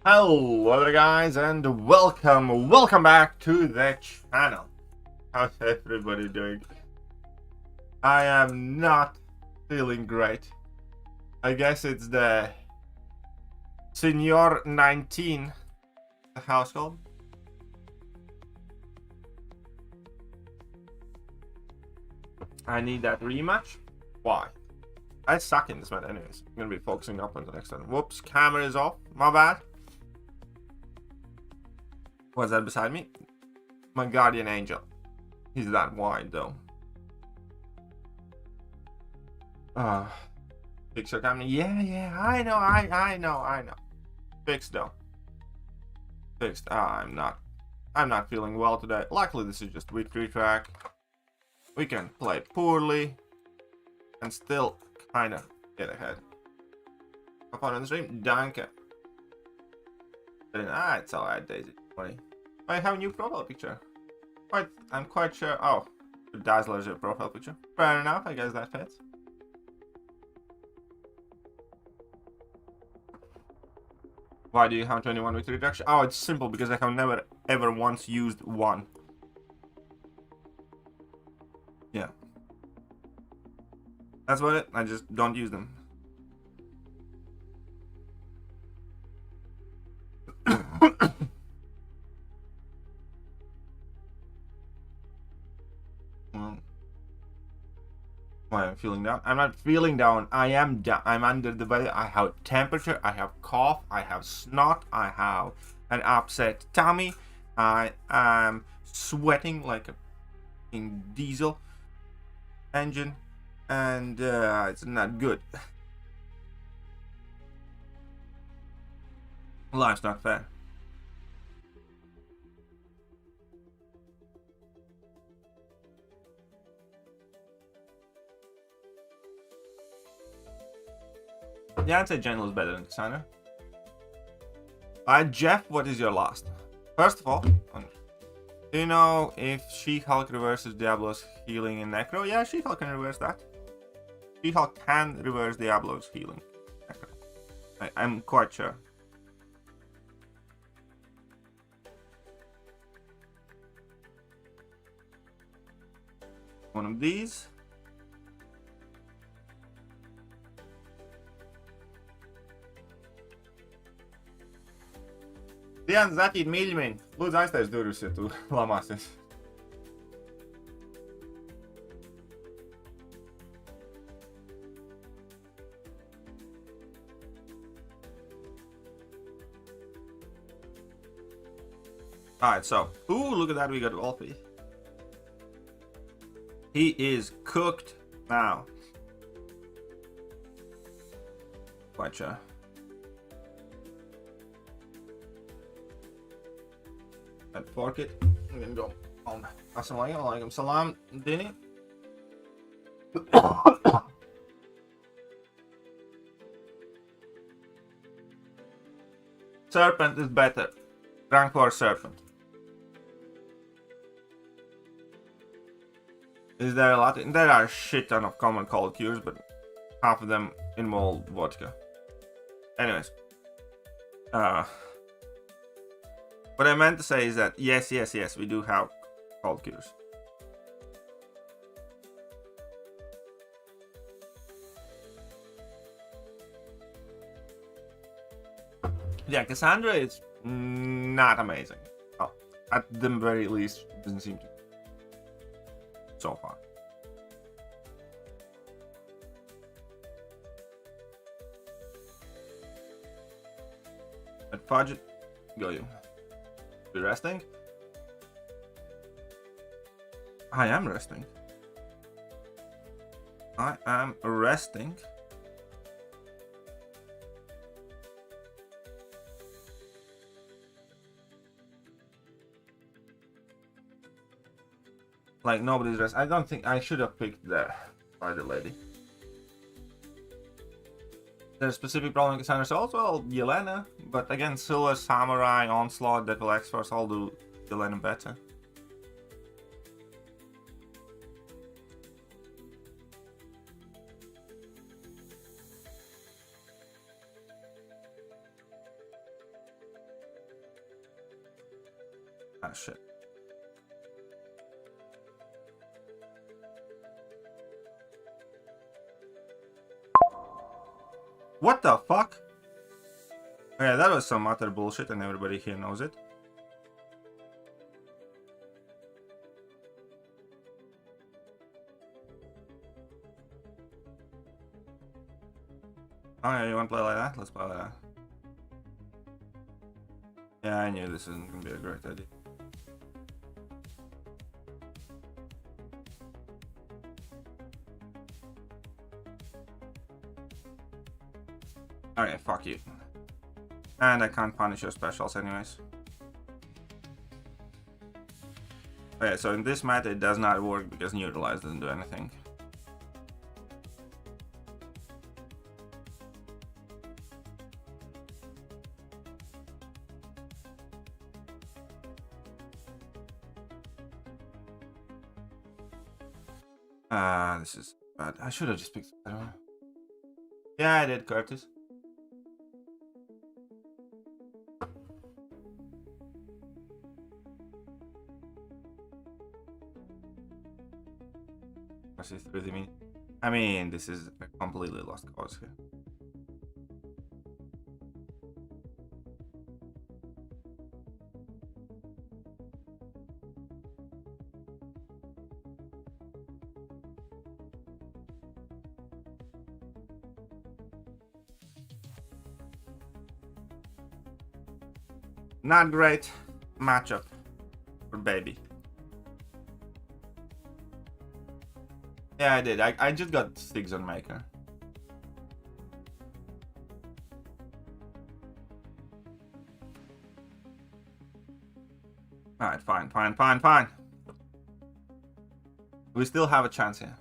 Hello there guys, and welcome back to the channel. How's everybody doing? I am not feeling great. I guess it's the Senior 19 household. I need that rematch. Why? I suck in this match anyways. I'm gonna be focusing up on the next one. Whoops, camera is off. My bad. What's that beside me? My guardian angel. He's that wide though. Fix your camera. Yeah, I know. Fixed though. Fixed. I'm not feeling well today. Luckily this is just week 3 track. We can play poorly and still kind of get ahead. Have fun on the stream. Danke. It's alright, Daisy. I have a new profile picture. I'm quite sure. Oh, Dazzler's your profile picture. Fair enough, I guess that fits. Why do you have 21 victory reduction? Oh, it's simple because I have never ever once used one. Yeah. That's about it. I just don't use them. Why I'm feeling down? I'm not feeling down. I am down. I'm under the weather. I have temperature. I have cough. I have snot. I have an upset tummy. I am sweating like a diesel engine, and it's not good. Life's not fair. Yeah, I'd say General is better than Cassandra. Jeff, what is your last? First of all, do you know if She-Hulk reverses Diablo's healing in Necro? Yeah, She-Hulk can reverse that. She-Hulk can reverse Diablo's healing. Necro. I'm quite sure. One of these. Diana, Zaki, mīļumiņ, lūdzu aiztais durvis, ja tu lamāsies. Alright, so, look at that, we got Wolfie. He is cooked now. Quite sure. And fork it. I'm gonna go on. Assalamualaikum salam, Dini. Serpent is better. Rank war Serpent. Is there a lot? There are a shit ton of common cold cures, but half of them involve vodka. Anyways. What I meant to say is that yes, we do have cold cures. Yeah, Cassandra is not amazing. Oh, at the very least, doesn't seem to. So far. At Fudge, go you. Be resting? I am resting. I am resting. Like nobody's rest. I don't think I should have picked the Spider Lady. There's a specific problem in Cassandra Souls? Well, Yelena. But again, Silver, Samurai, Onslaught, Devil X-Force, all do Yelena better. Ah, shit. What the fuck? Yeah, that was some utter bullshit and everybody here knows it. Oh yeah, you wanna play like that? Let's play like that. Yeah, I knew this isn't gonna be a great idea. Okay, fuck you. And I can't punish your specials anyways. Okay, so in this meta it does not work because neutralize doesn't do anything. This is bad. I should have just picked that one. Yeah, I did, Curtis. I mean, this is a completely lost cause here. Not great matchup for baby. Yeah, I did. I just got 6 on Maker. Alright, fine. We still have a chance here.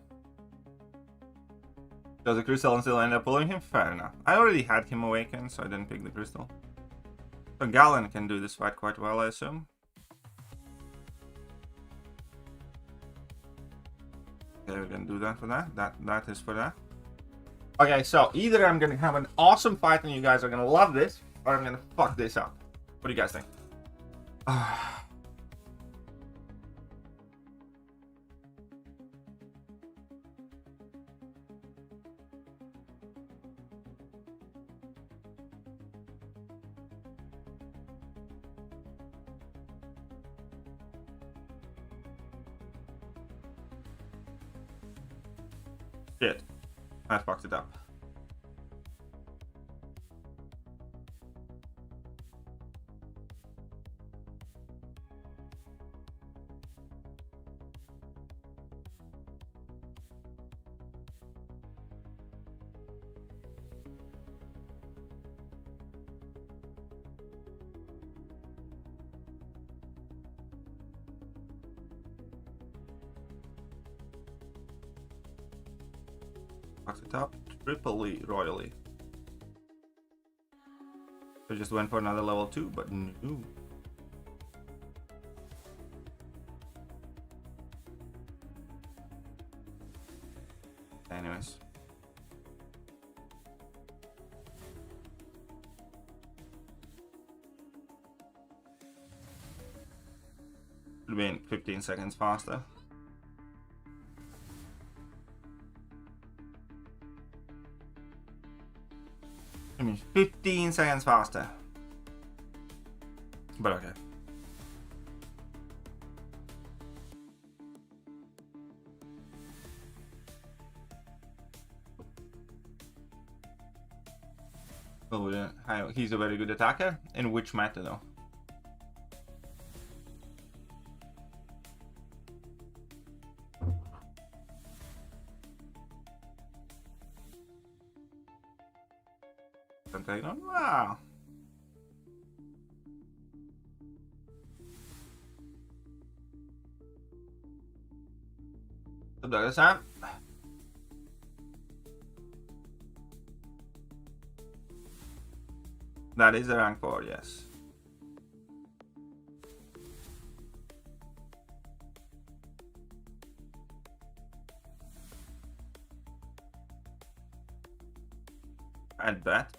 Does the crystal still end up pulling him? Fair enough. I already had him awaken, so I didn't pick the crystal. So Galen can do this fight quite well, I assume. Okay, we can do that for that. That is for that. Okay, so either I'm gonna have an awesome fight and you guys are gonna love this, or I'm gonna fuck this up. What do you guys think? Shit. I fucked it up. Fucked it up triply royally. I just went for another level 2, but no. Anyways. Should have been 15 seconds faster. I mean, 15 seconds faster. But okay. Oh, he's a very good attacker. In which meta though? Wow. That is that. That is a rank 4, yes. I'd bet.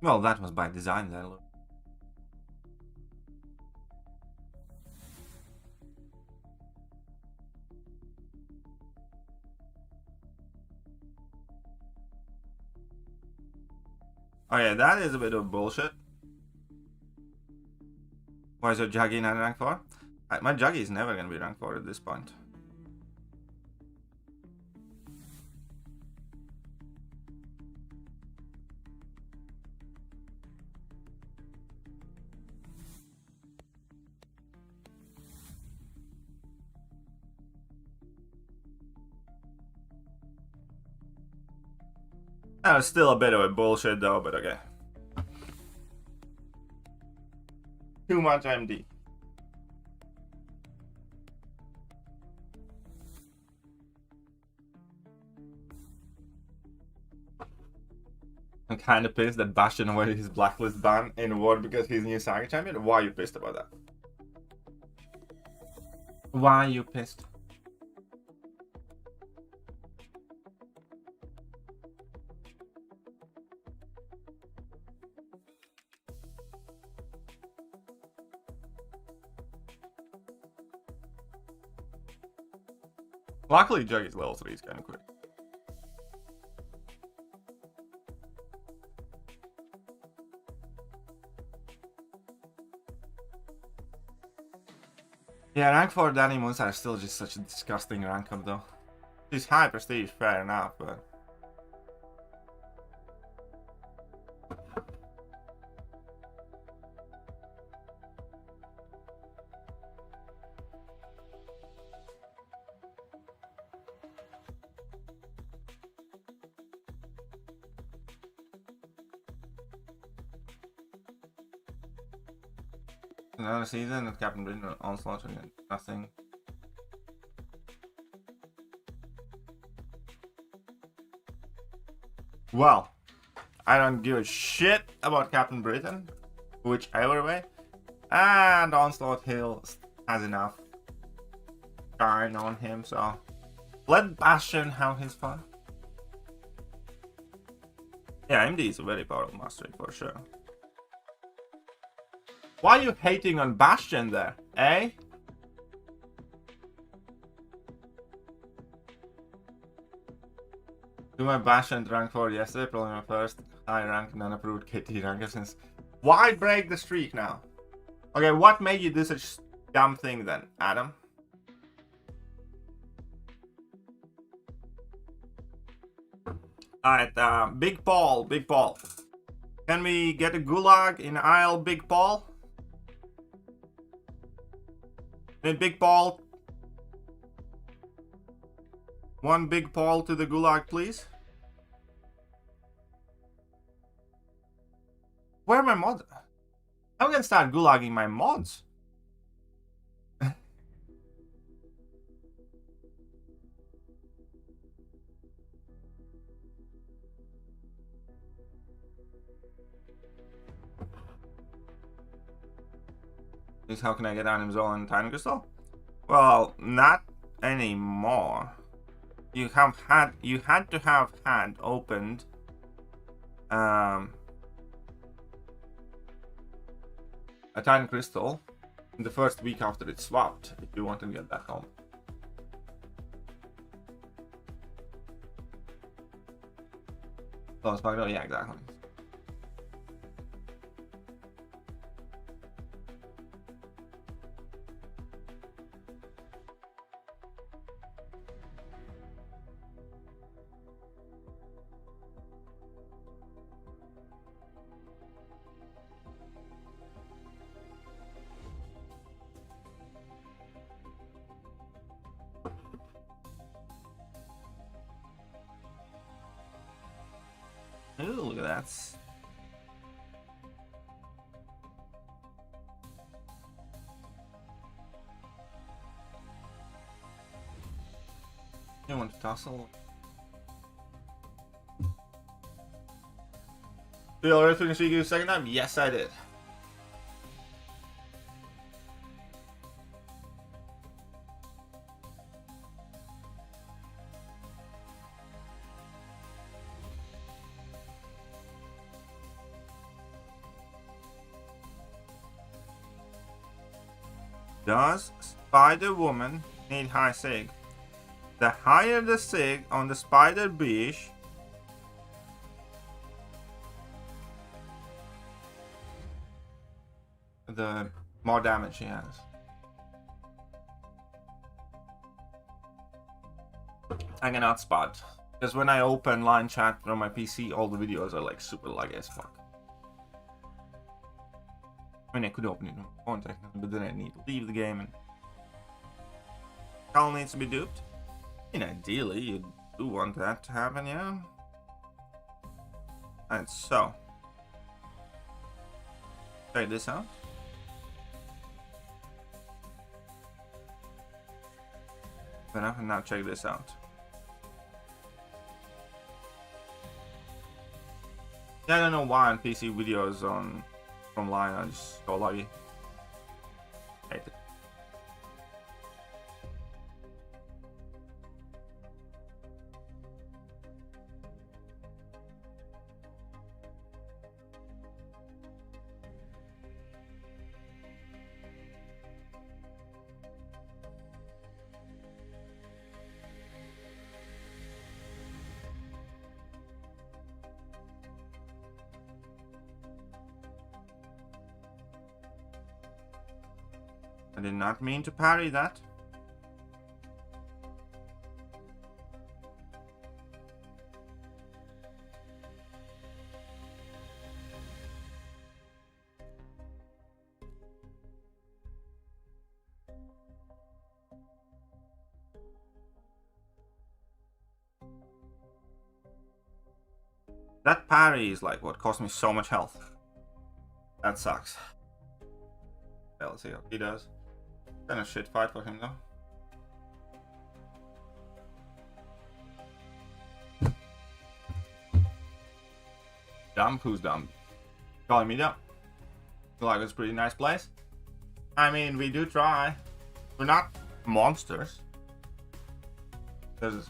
Well, that was by design then. Oh yeah, that is a bit of bullshit. Why is your Juggy not rank 4? My Juggy is never gonna be rank 4 at this point. That was still a bit of a bullshit though, but okay. Too much MD. I'm kind of pissed that Bastion avoided his blacklist ban in War because he's new Saga champion. Why are you pissed about that? Why are you pissed? Luckily, Juggy's level 3 is kind of quick. Yeah, rank 4 Danny Moons are still just such a disgusting rank up though. She's high prestige, fair enough, but... Another season of Captain Britain Onslaught and nothing. Well, I don't give a shit about Captain Britain, whichever way. And Onslaught Hill has enough shine on him, so let Bastion have his fun. Yeah, MD is a very powerful mastery for sure. Why are you hating on Bastion there, eh? Do my Bastion rank 4 yesterday, probably my first high rank non-approved KT ranker since... Why break the streak now? Okay, what made you do such dumb thing then, Adam? Alright, Big Paul, Big Paul. Can we get a gulag in Isle, Big Paul? And Big Paul. One Big Paul to the gulag, please. Where are my mods? I'm gonna start gulagging my mods. How can I get Animzol and Time Crystal? Well, not anymore. You had to have had opened a Time Crystal in the first week after it swapped if you want to get that home. Oh, Spaghetti, yeah, exactly. Ooh, look at that. You want to tussle? Did you already finish the second time? Yes, I did. Does Spider Woman need high sig? The higher the sig on the Spider Beach, the more damage she has. I cannot spot. Because when I open line chat from my PC, all the videos are like super laggy as fuck. I mean, I could open it on phone technically, but then I need to leave the game and Cal needs to be duped. I mean, ideally, you do want that to happen, yeah. And so, check this out. Enough, and now check this out. Yeah, I don't know why on PC videos from line are just so laggy. Hate it. I did not mean to parry that. That parry is like what cost me so much health. That sucks. Yeah, let's see how he does. Kind of shit fight for him though. Dumb? Who's dumb? Calling me dumb. Feel like it's a pretty nice place. I mean, we do try. We're not monsters. There's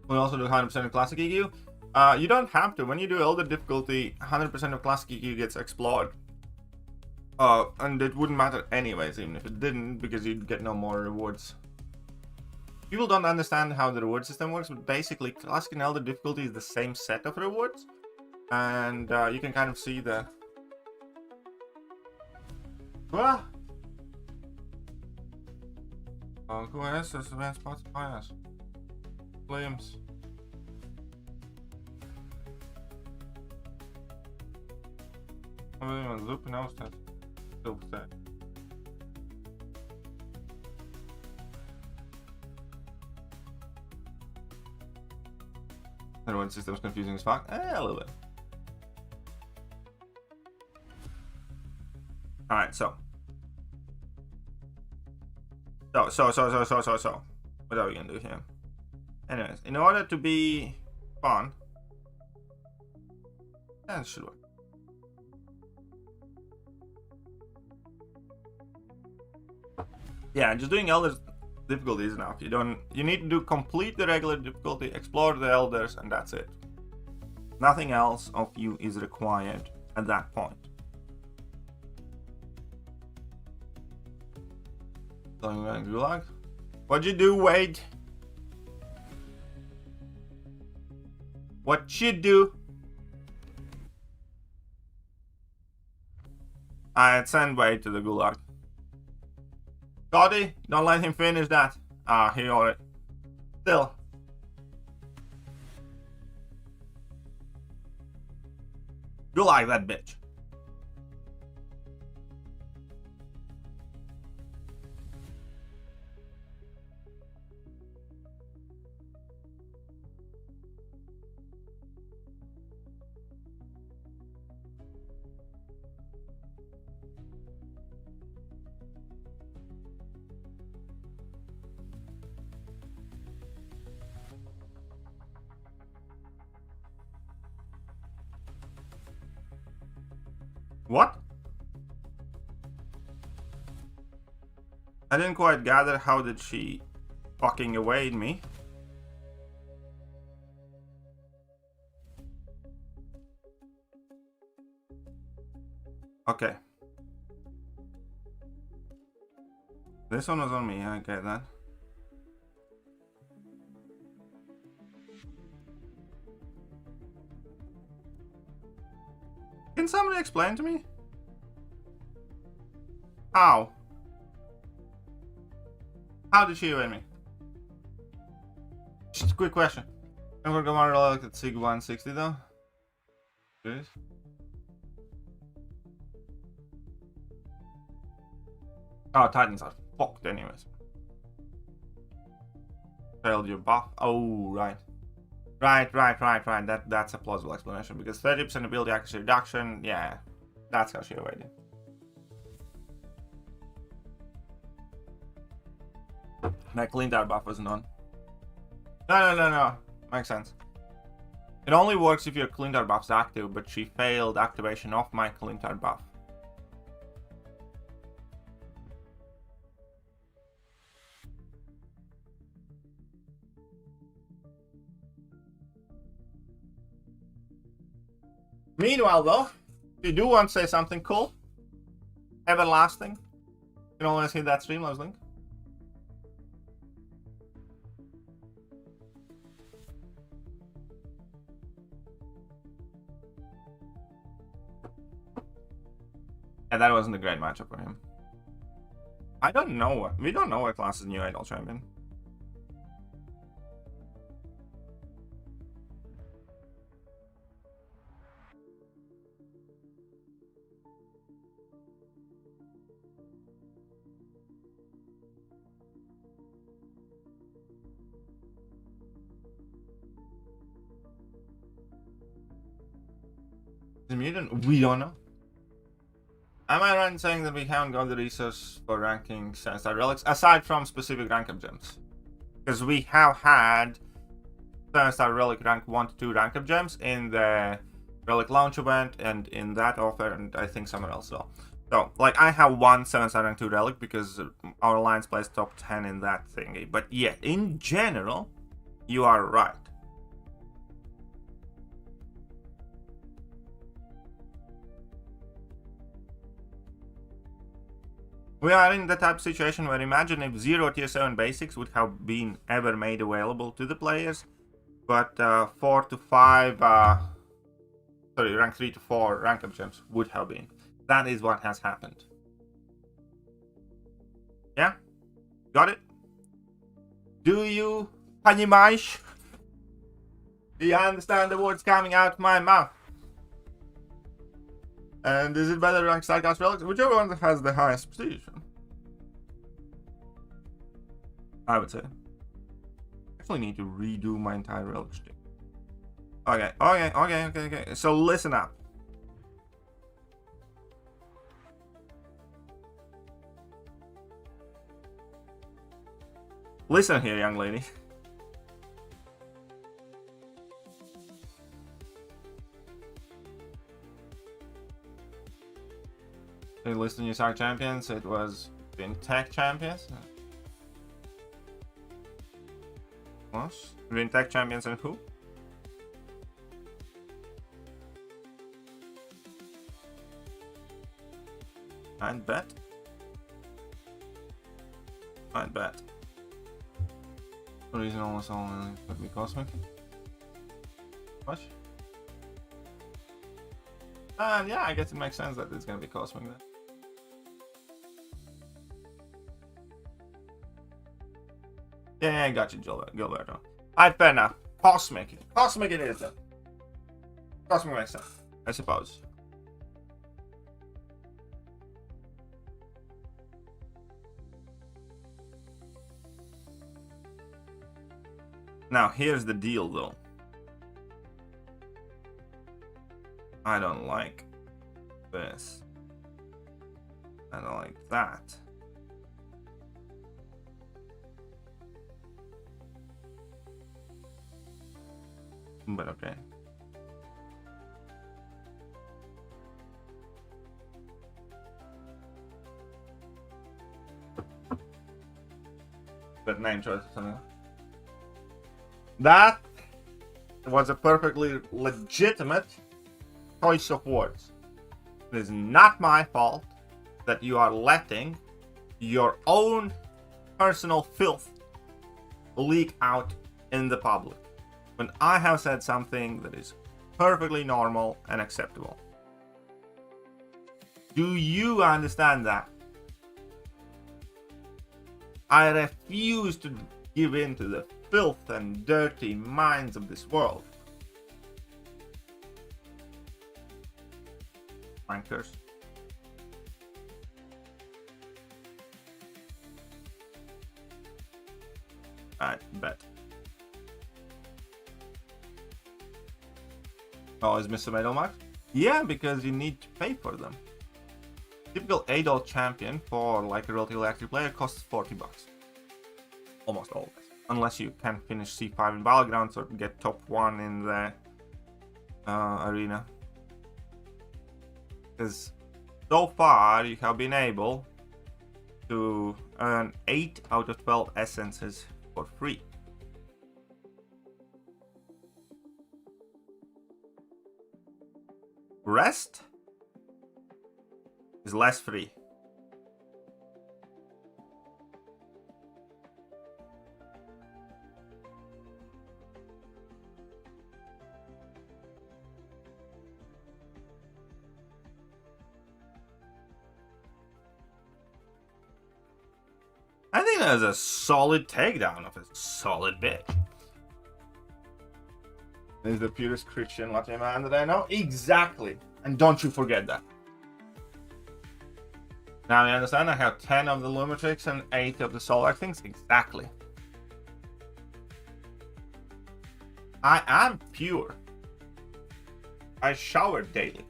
we also do 100% of classic EQ. You don't have to. When you do Elder difficulty, 100% of classic EQ gets explored. And it wouldn't matter anyways, even if it didn't, because you'd get no more rewards. People don't understand how the reward system works, but basically classic and Elder difficulty is the same set of rewards. And you can kind of see the... Ah! Who has this advanced spots behind us? Williams. I'm really looping out that. Still that. Everyone's system's confusing as fuck. A little bit. Alright, so. So. What are we gonna do here? Anyways, in order to be fun, that should work. Yeah, just doing Elder difficulty is enough. You need to do complete the regular difficulty, explore the Elders, and that's it. Nothing else of you is required at that point. Gulag. What'd you do, Wade? What you do? I'd send Wade to the Gulag. Scotty, don't let him finish that. Ah, he already. Still. Gulag that bitch. What? I didn't quite gather. How did she fucking evade me. Okay. This one was on me, I get that. Can somebody explain to me? How? How did she win me? Just a quick question. I'm gonna go on relic at Sig 160 though. Good. Oh, Titans are fucked anyways. Failed your buff. Oh, right. Right. That's a plausible explanation because 30% ability accuracy reduction. Yeah, that's how she evaded. My clean tar buff wasn't on. No. Makes sense. It only works if your clean tar buff's active, but she failed activation of my clean tar buff. Meanwhile, though, if you do want to say something cool, everlasting, you can always hit that Streamlabs link. And that wasn't a great matchup for him. I don't know what. We don't know what class is new idol champion. The mutant? We don't know. Am I right in saying that we haven't got the resource for ranking 7-star relics aside from specific rank up gems? Because we have had 7-star relic rank 1 to 2 rank up gems in the relic launch event and in that offer, and I think somewhere else as well. So, like, I have one 7-star rank 2 relic because our alliance plays top 10 in that thingy. But yeah, in general, you are right. We are in the type of situation where imagine if 0 tier 7 basics would have been ever made available to the players, but 4 to 5, sorry, rank 3 to 4 rank up gems would have been. That is what has happened. Yeah? Got it? Do you, Panimash? Do you understand the words coming out of my mouth? And is it better rank Starcast relics? Whichever one has the highest prestige. I would say. Actually need to redo my entire relic stream. Okay. So listen up. Listen here, young lady. They listed new SAC champions. It was Vintech champions. What? Vintech champions and who? I'd bet. For reason almost all could be cosmic. What? Yeah, I guess it makes sense that it's gonna be cosmic then. Yeah, I got you, Gilberto. Alright, fair enough. Cosmic. Cosmic it is then. Cosmic makes sense, I suppose. Now, here's the deal though. I don't like this. I don't like that. But okay. stupid name choice or something. That was a perfectly legitimate choice of words. It is not my fault that you are letting your own personal filth leak out in the public when I have said something that is perfectly normal and acceptable. Do you understand that? I refuse to give in to the filth and dirty minds of this world. Wankers. I bet. Oh, is Mr. Middlemark? Yeah, because you need to pay for them. Typical adult champion for like a relatively active player costs $40. Almost always. Unless you can finish C5 in Battlegrounds or get top 1 in the arena. Because so far you have been able to earn 8 out of 12 essences for free. Rest is less free. I think that was a solid takedown of a solid bitch. This is the purest Christian Latte man that I know. Exactly. And don't you forget that. Now you understand I have 10 of the Lumatrix and 8 of the Solar things. Exactly. I am pure. I shower daily.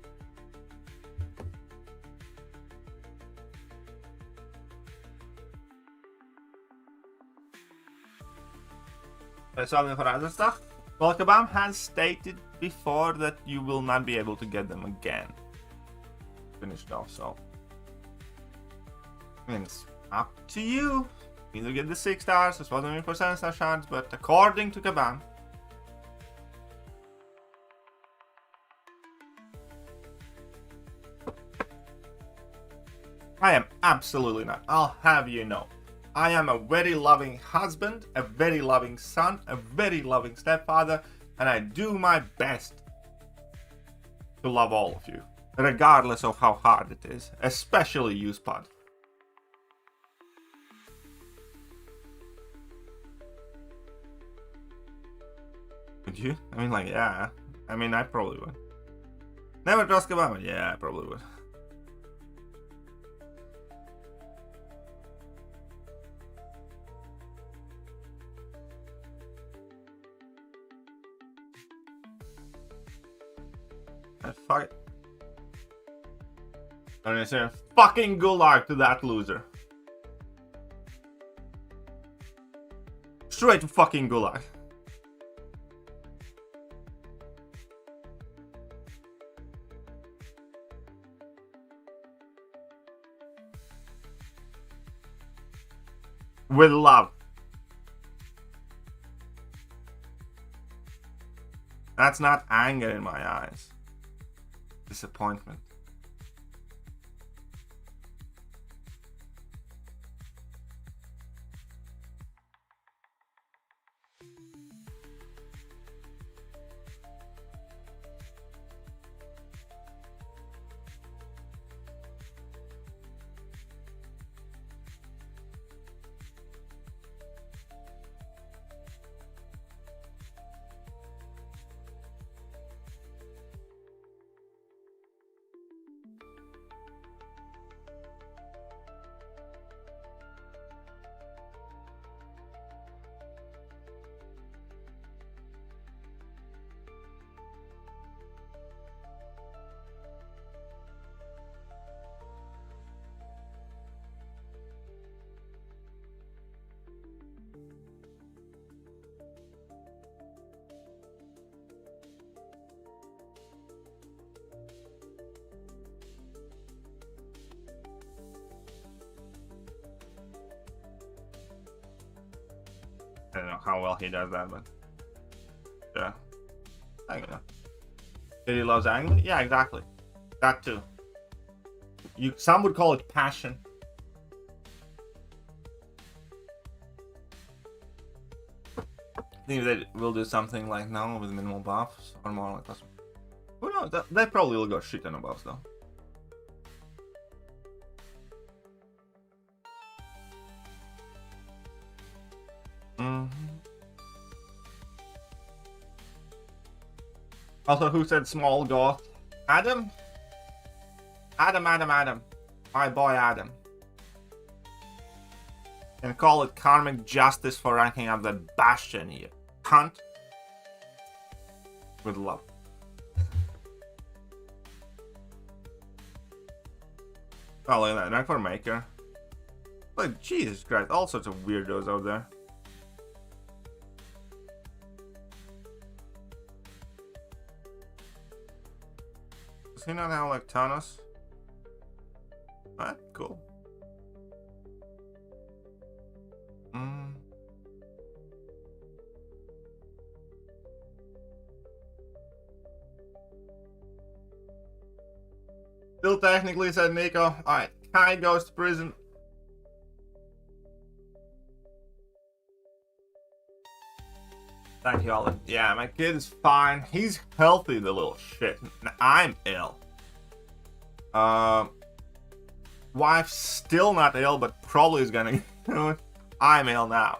Something for other stuff. Well, Kabam has stated before that you will not be able to get them again. Finished off, so. I mean, it's up to you. Either get the 6 stars, as well as for 7-star shards, but according to Kabam, I am absolutely not. I'll have you know. I am a very loving husband, a very loving son, a very loving stepfather, and I do my best to love all of you, regardless of how hard it is, especially you, Spud. Would you? I mean, like, yeah. I mean, I probably would. Never trust Kabam? Yeah, I probably would. Fuck it. I'm gonna say fucking gulag to that loser. Straight to fucking gulag. With love. That's not anger in my eyes. Disappointment. don't know how well he does that, but yeah, I don't know. He loves anime? Yeah, exactly. That too. Some would call it passion. I think they will do something like now with minimal buffs or more like this. Who knows? They probably will go shit on the buffs though. Also, who said small goth? Adam? Adam. My boy Adam. And call it karmic justice for ranking up that Bastion here. Cunt. With love. Oh, look at that. Rank for Maker. Like, Jesus Christ. All sorts of weirdos out there. Does he not have like Thanos? Alright, cool. Still technically, said Nico. Alright, Kai goes to prison. Thank you, Ollie. Yeah, my kid is fine. He's healthy, the little shit. I'm ill. Wife's still not ill, but probably is gonna. I'm ill now.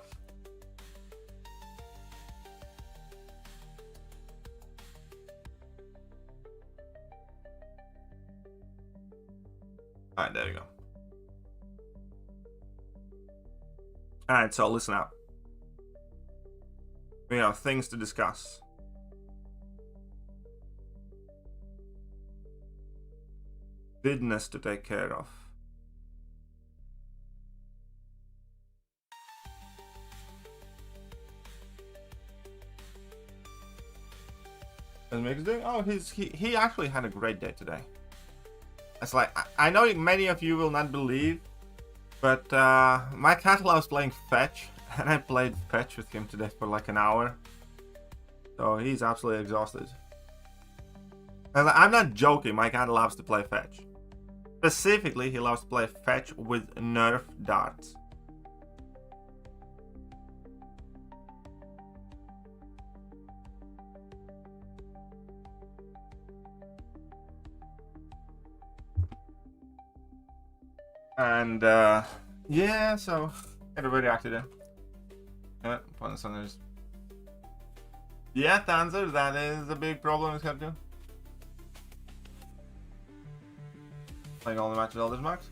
Alright, there you go. Alright, so listen up. We have things to discuss. Business to take care of. And Mick's doing? Oh, he actually had a great day today. It's like, I know many of you will not believe, but my cat loves playing fetch, and I played fetch with him today for like an hour. So he's absolutely exhausted. And I'm not joking, my cat loves to play fetch. Specifically, he loves to play fetch with Nerf darts. And yeah, so everybody acted in. Yeah, yeah, Tanzer, that is a big problem with Thekiryu. Playing all the matches all this max.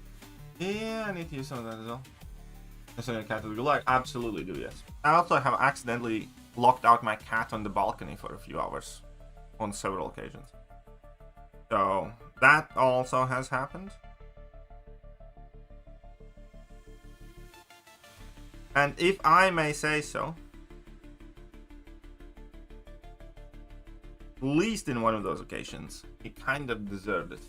Yeah, I need to use some of that as well. Sending a cat to the gulag. Absolutely do, yes. I also have accidentally locked out my cat on the balcony for a few hours on several occasions. So that also has happened. And if I may say so, at least in one of those occasions, he kind of deserved it.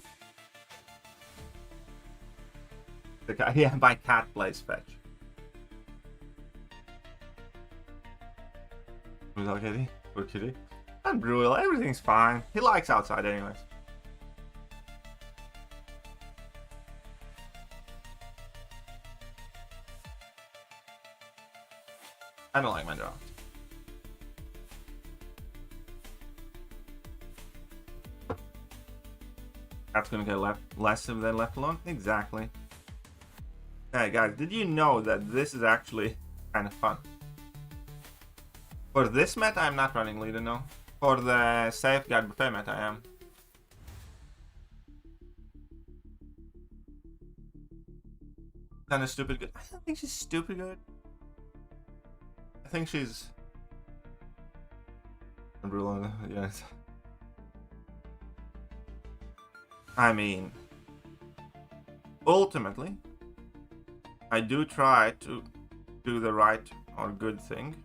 Yeah, my cat plays fetch. Was that kitty? Poor kitty. And Brutal, everything's fine. He likes outside anyways. I don't like Mandalorian. That's gonna get less of than left alone? Exactly. Hey guys, did you know that this is actually kind of fun? For this meta, I'm not running leader, no. For the Safeguard Buffet meta, I am. Kind of stupid good. I don't think she's stupid good. I think she's... Yes. I mean... Ultimately... I do try to do the right or good thing.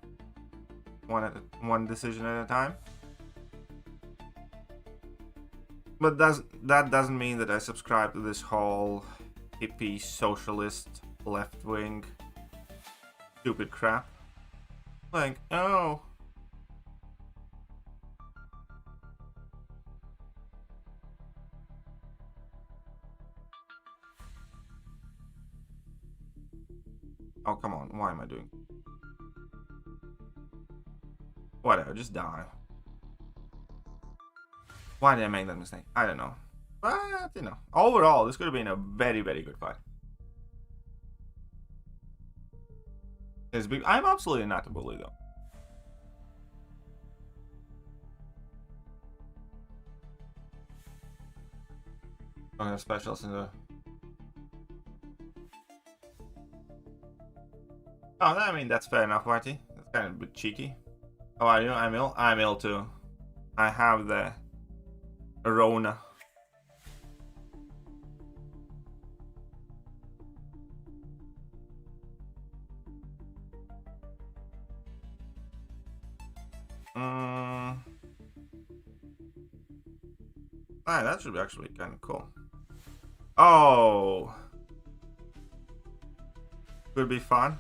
One decision at a time. But that doesn't mean that I subscribe to this whole hippie, socialist, left-wing, stupid crap. Like, oh. Oh, come on. Why am I doing? Whatever, just die. Why did I make that mistake? I don't know. But, you know, overall, this could have been a very, very good fight. I'm absolutely not a bully, though. I'm gonna specials in the... Oh, I mean, that's fair enough, Marty. That's kind of a bit cheeky. How are you? I'm ill. I'm ill too. I have the Rona. That should be actually kind of cool. Oh, could be fun.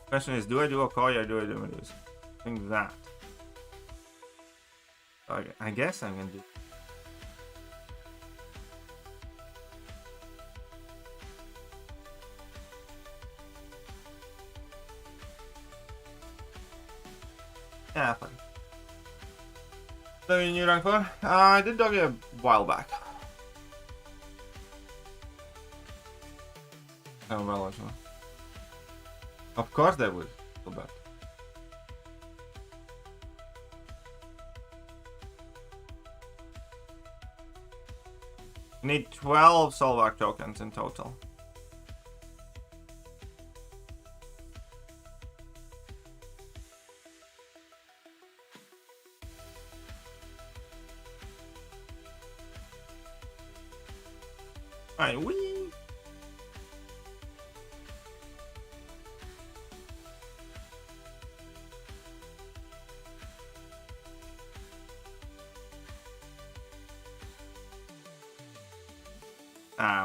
Question is, do I do Okoye or do I do Medusa? I think that. Okay, I guess I'm gonna do. Yeah, fine. So, new rank 4? I did doggy a while back. Oh, well, actually. Of course they would. Go back. You need 12 Solvark tokens in total. Alright, wee!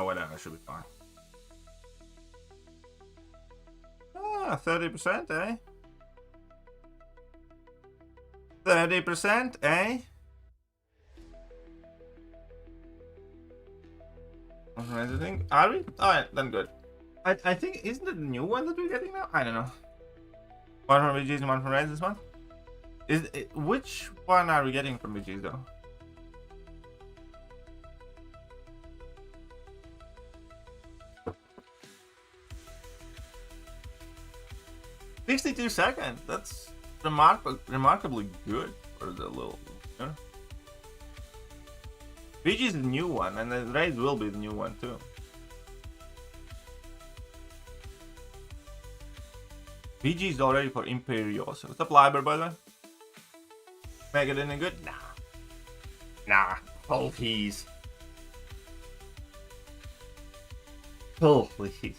Whatever, should be fine. 30%, eh? 30%, eh? Anything? Are we? Alright, then good. I think, isn't it a new one that we're getting now? I don't know. One from VGs and one from Reds this month? Which one are we getting from VGs though? $62. That's remarkably good for the little. You know? VG is the new one, and the Raid will be the new one too. VG is already for Imperioso. What's up, Liber, by the way? Make it any good? Nah. Nah. Oh, please. Oh, please.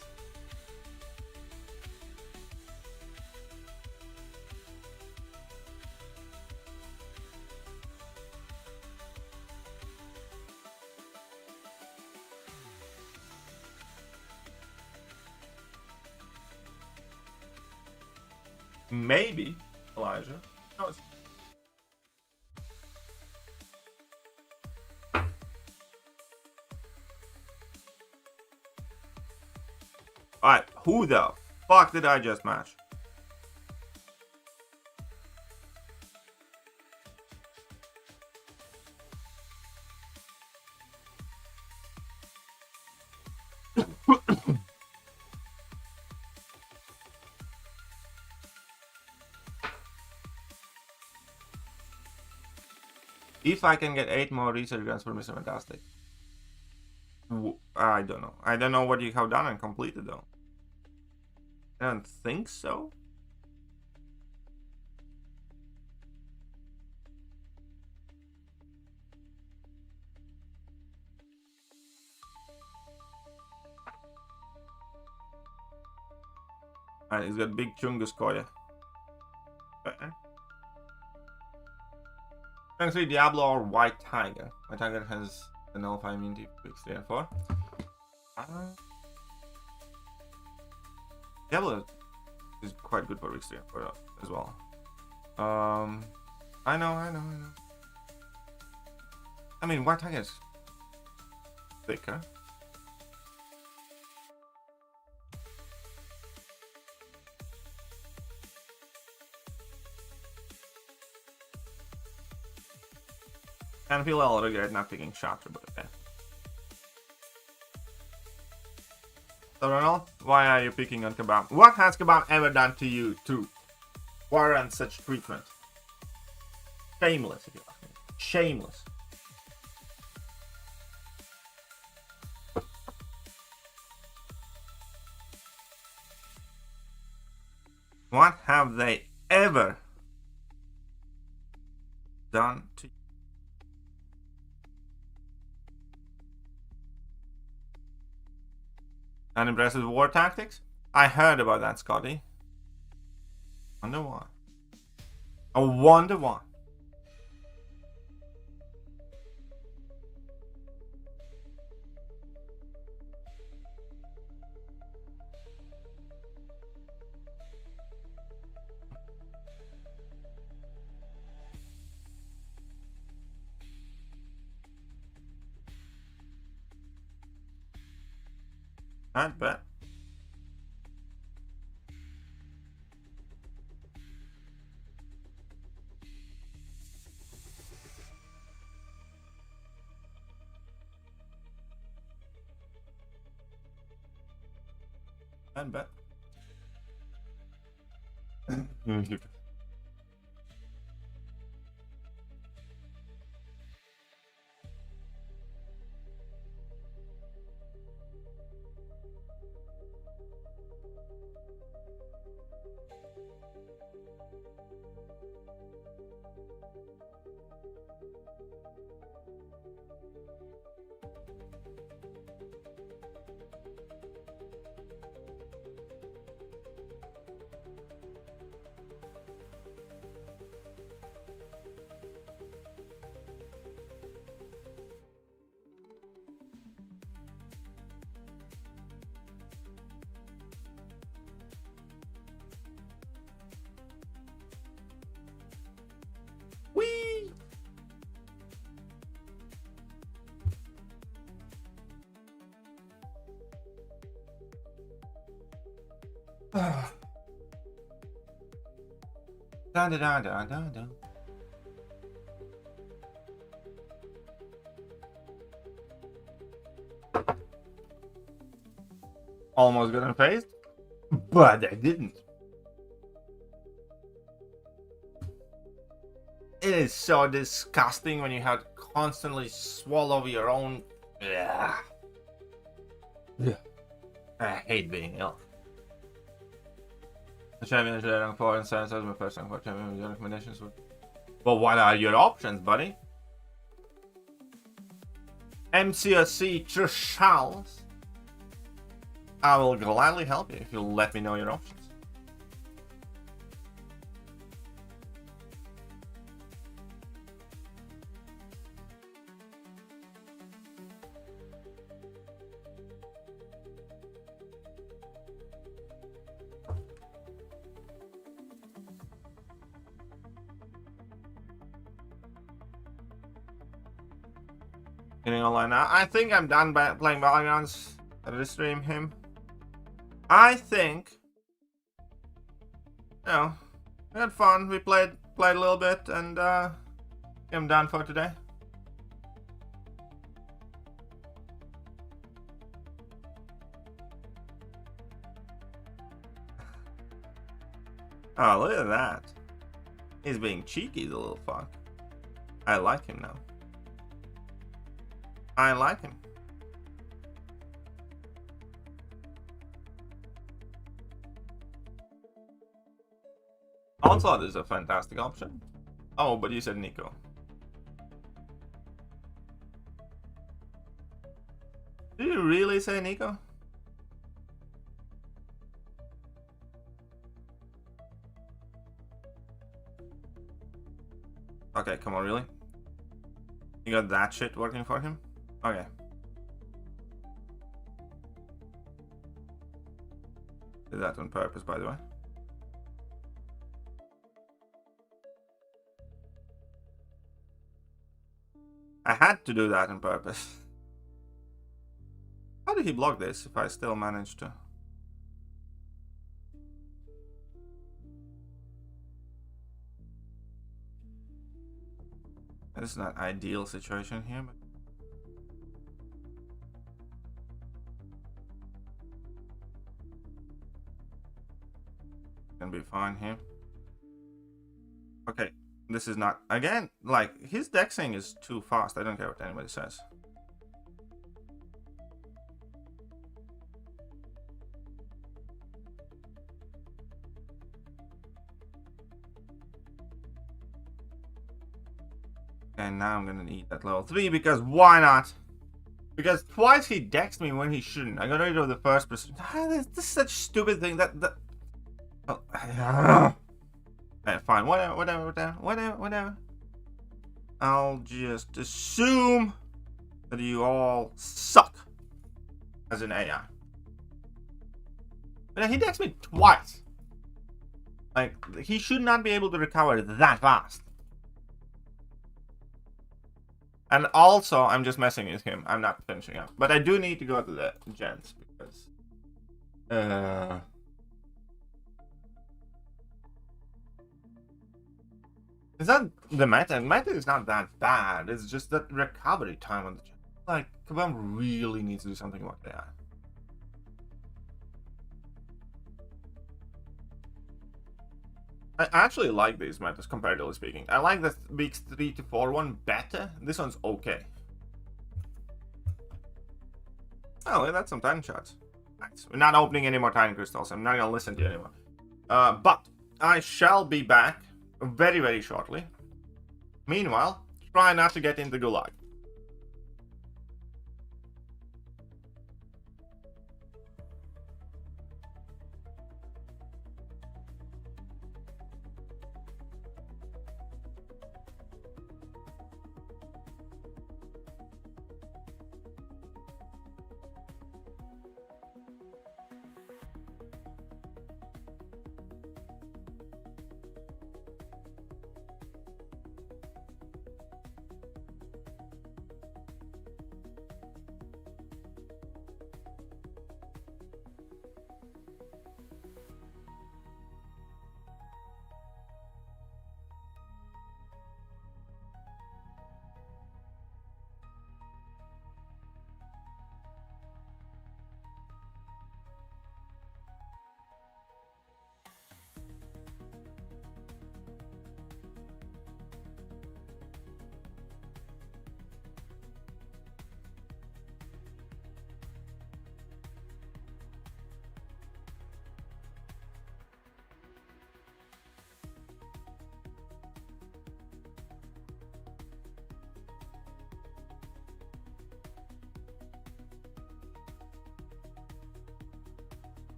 Maybe Elijah. No, it's... Alright, who the fuck did I just match? If I can get 8 more research grants for Mr. Fantastic. I don't know. I don't know what you have done and completed though. I don't think so. Alright, he's got big chungus koya. Rank 3 Diablo or White Tiger. White Tiger has the nullify immunity for weeks 3 and 4. Diablo is quite good for weeks 3 and 4 as well. I know. I mean, White Tiger is thicker. I feel a little regret not picking Shatra, but okay. So Ronald, why are you picking on Kebab? What has Kebab ever done to you to warrant such treatment? Shameless, if you ask me. Shameless. What have they ever done to you? Unimpressive war tactics? I heard about that, Scotty. Wonder why. I wonder why. I bet. I bet. Whee! Da da da da da da. Almost got unfazed, but I didn't. It is so disgusting when you have to constantly swallow your own. Yeah. I hate being ill. The champion is rank 4 and sense as my first rank 4 champion with your recommendations. But what are your options, buddy? MCOC Chels. I will gladly help you if you'll let me know your options. Getting online now. I think I'm done by playing Battlegrounds. I did stream him. I think, you know, we had fun. We played a little bit, and I'm done for today. Oh, look at that. He's being cheeky, the little fuck. I like him now. I like him. Onslaught is a fantastic option. Oh, but you said Nico. Did you really say Nico? Okay, come on, really? He got that shit working for him? Okay. Did that on purpose, by the way. I had to do that on purpose. How did he block this if I still managed to? This is not ideal situation here, but can be fine here. Okay, this is not, again, like, his dexing is too fast. I don't care what anybody says. And now I'm gonna need that level 3 because why not? Because twice he dexed me when he shouldn't. I got rid of the first person. This is such a stupid thing that oh, fine, whatever. I'll just assume that you all suck as an AI. But he dexed me twice. Like, he should not be able to recover that fast. And also, I'm just messing with him. I'm not finishing up. But I do need to go to the gens because... Is that the meta? Meta is not that bad. It's just that recovery time on the gen. Like, Kabam really needs to do something about that. I actually like these metas, comparatively speaking. I like the weeks 3 to 4 one better. This one's okay. Oh, that's some tiny shots. Nice. We're not opening any more tiny crystals. I'm not gonna listen to you anymore. But I shall be back very, very shortly. Meanwhile, try not to get into Gulag.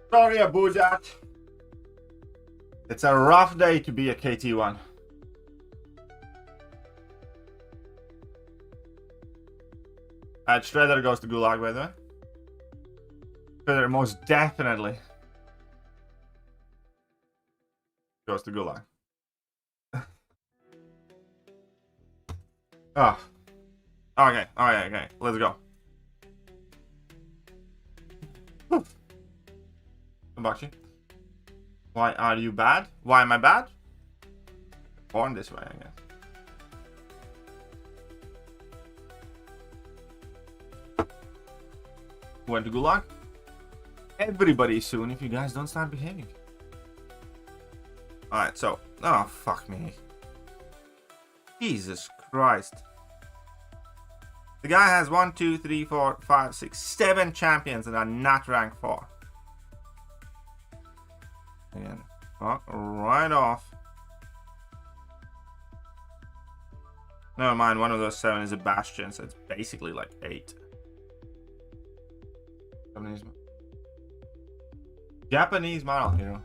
Sorry, Abujat. It's a rough day to be a KT1. Shredder goes to Gulag, by the way. Shredder most definitely goes to Gulag. Oh. Okay. Let's go. Hibachi. Why are you bad? Why am I bad? Born this way, I guess. Went to Gulag? Everybody soon if you guys don't start behaving. Alright, so. Oh, fuck me. Jesus Christ. The guy has 1, 2, 3, 4, 5, 6, 7 champions that are not rank 4. Again. Oh, right off. Never mind, one of those 7 is a Bastion, so it's basically like 8. Japanese model hero.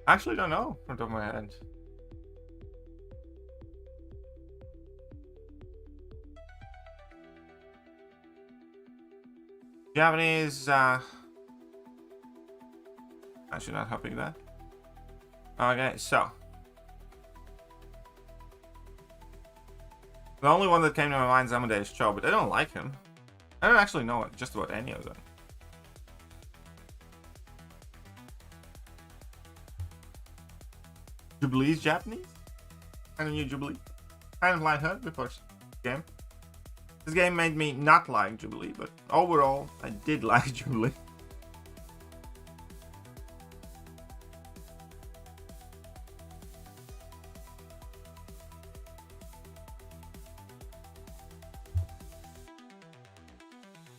Actually don't know from the top of my head. Japanese, I should not have picked that. Okay, so. The only one that came to my mind is Amadeus Cho, but I don't like him. I don't actually know just about any of them. Jubilee's Japanese? Kind of new Jubilee. Kind of like her before this game. This game made me not like Jubilee, but overall, I did like Jubilee.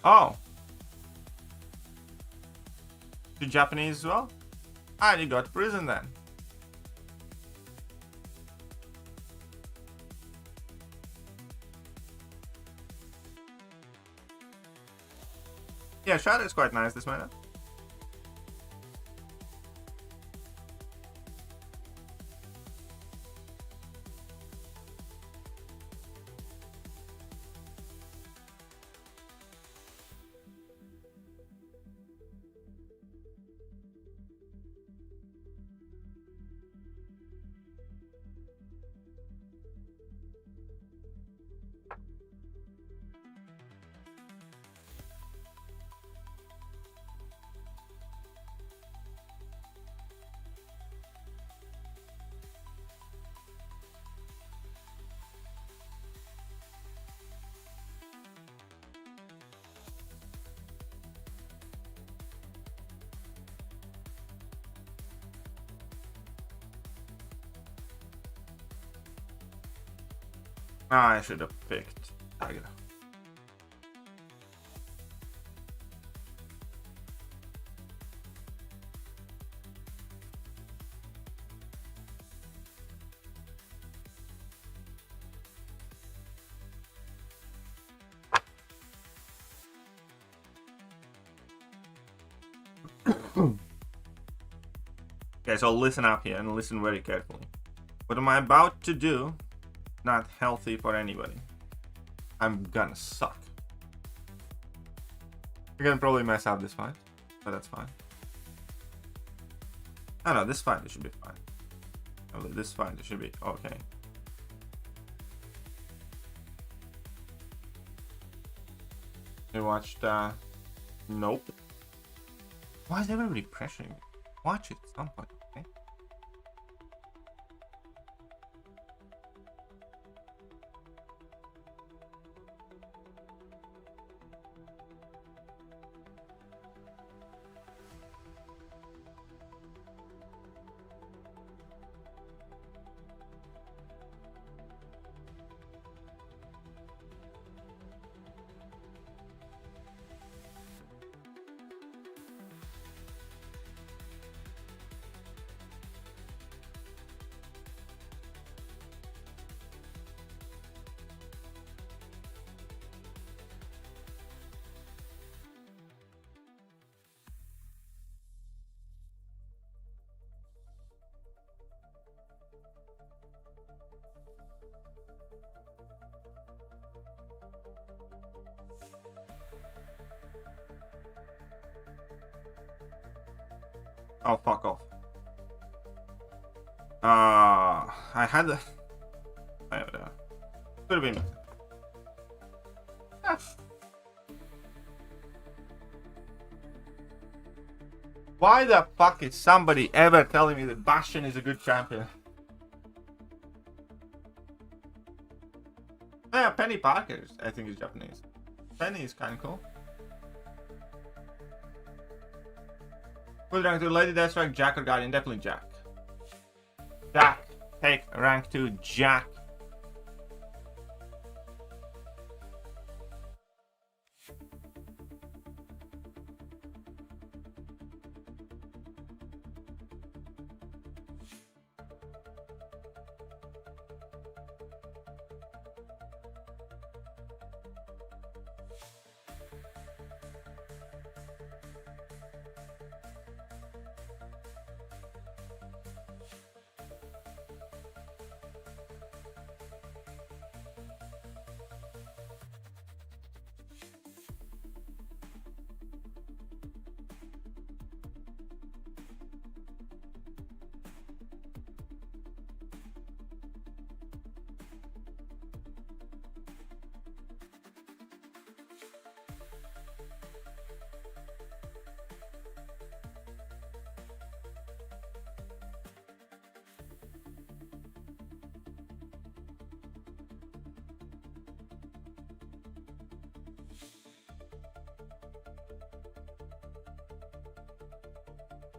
Oh. You Japanese as well? Ah, you got to prison then. Yeah, Shadow is quite nice this minute. I should have picked Tiger. Okay, so listen up here and listen very carefully. What am I about to do? Not healthy for anybody. I'm gonna suck. We're gonna probably mess up this fight, but that's fine. Oh no, this fight it should be fine. Oh, this fight it should be okay. You watched nope. Why is everybody pressuring me? Watch it at some point, okay? Oh, fuck off. I had the... Could have been... Why the fuck is somebody ever telling me that Bastion is a good champion? Yeah, Penny Parker, I think is Japanese. Penny is kind of cool. Full rank 2, Lady Deathstrike, Jack or Guardian? Definitely Jack. Jack. Take rank 2, Jack.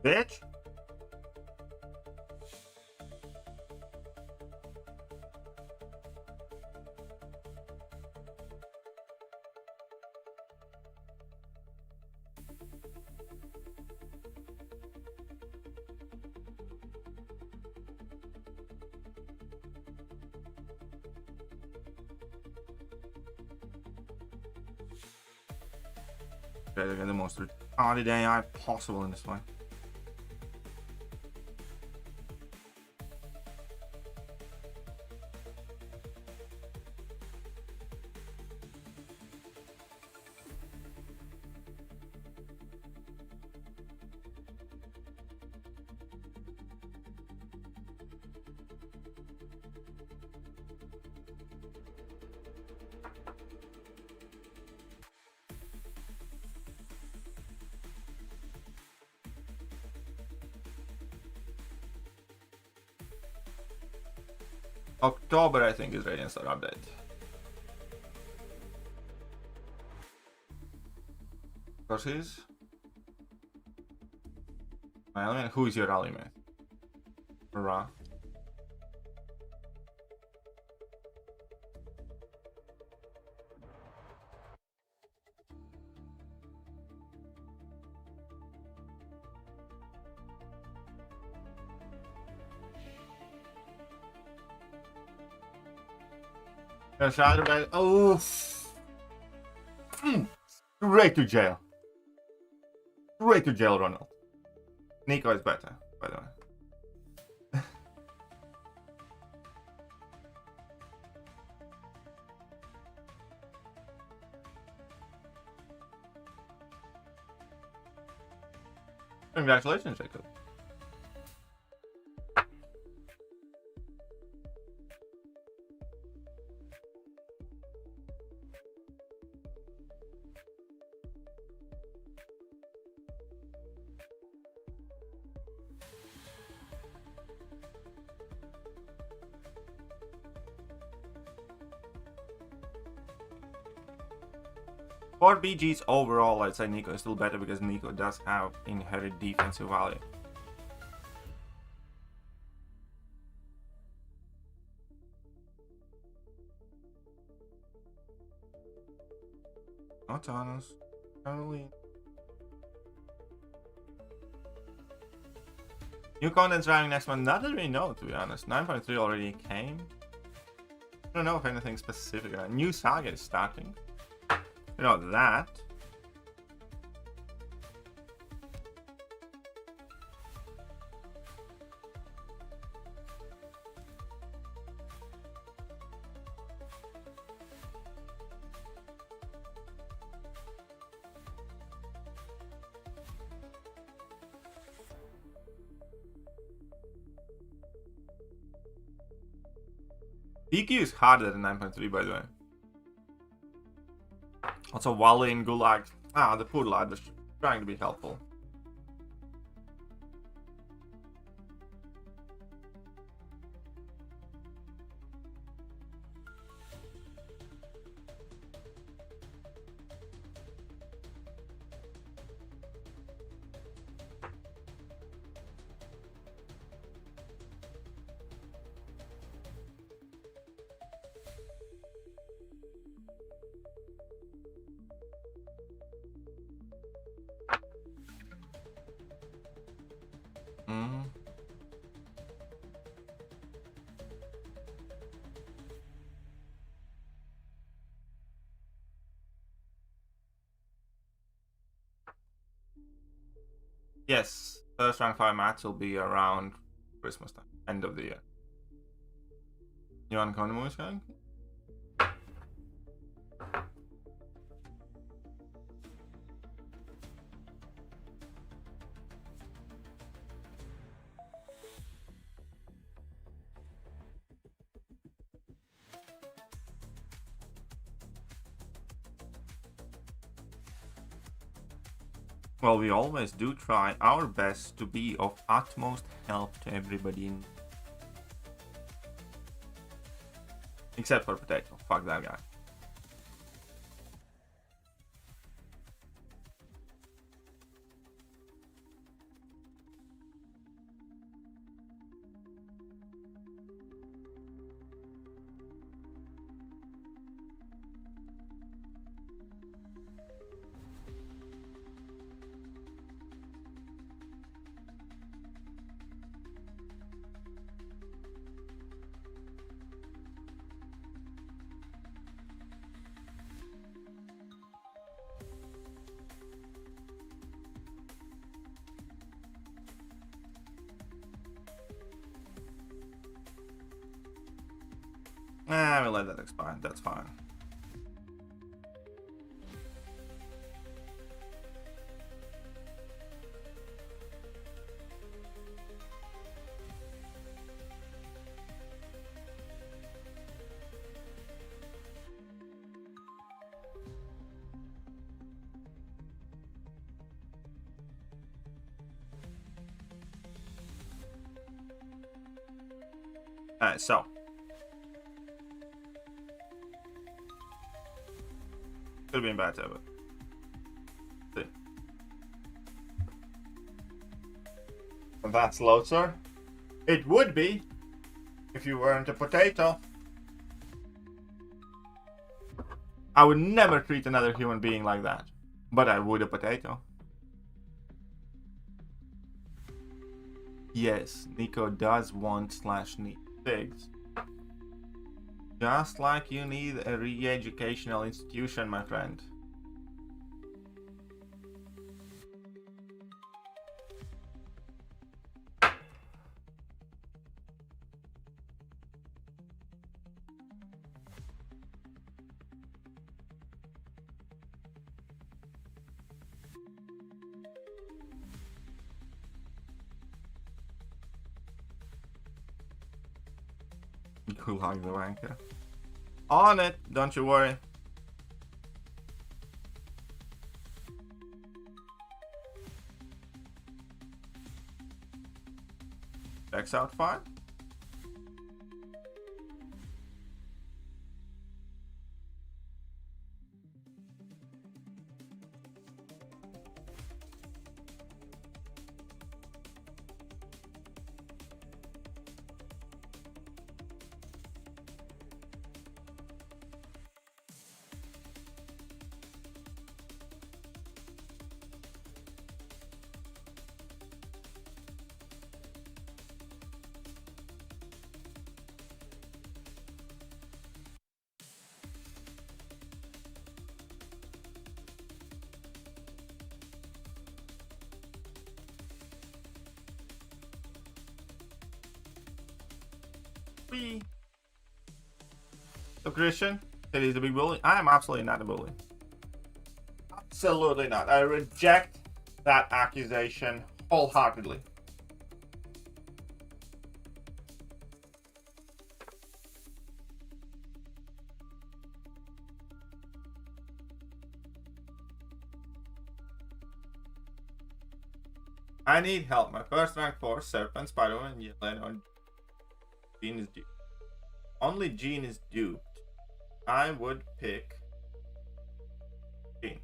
Bitch. Better get the most retarded AI possible in this one. October, I think, is Radiant Star update. Of course, he's my element. Who is your ally man? Ra. Oh, straight to jail. Straight to jail, Ronald. Nico is better, by the way. Congratulations, Jacob. For BGs overall, I'd say Nico is still better because Nico does have inherent defensive value. Not honest. Caroline. New content's driving next month. Not that we know, to be honest. 9.3 already came. I don't know if anything specific. A new saga is starting. You know that. PQ is harder than 9.3, by the way. Also, Wally and Gulag. Ah, the poor lad was trying to be helpful. Yes, first rank 5 match will be around Christmas time, end of the year. You want Kondomu going? Well, we always do try our best to be of utmost help to everybody. Except for Potato. Fuck that guy. We'll let that expire. That's fine. Alright, so. Could have been better, but. See. And that's low, sir. It would be if you weren't a potato. I would never treat another human being like that. But I would a potato. Yes, Nico does want /need figs. Just like you need a re-educational institution, my friend. Gulag the wanker. On it, don't you worry. Checks out fine. So Christian said he's a big bully. I am absolutely not a bully. Absolutely not. I reject that accusation wholeheartedly. I need help. My first rank 4 Serpent, Spider-Man, and Yelena on Gene is duped. Only Gene is duped. I would pick Gene.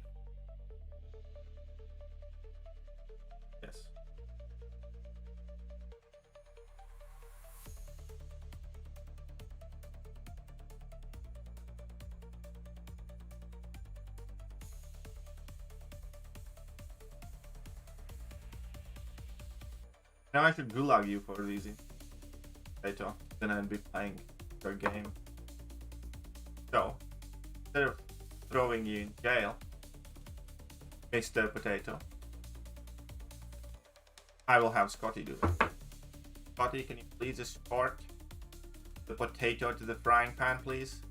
Yes. Now I should gulag you for easy. Later, then I'd be playing your game. So, instead of throwing you in jail, Mr. Potato, I will have Scotty do it. Scotty, can you please escort the potato to the frying pan, please?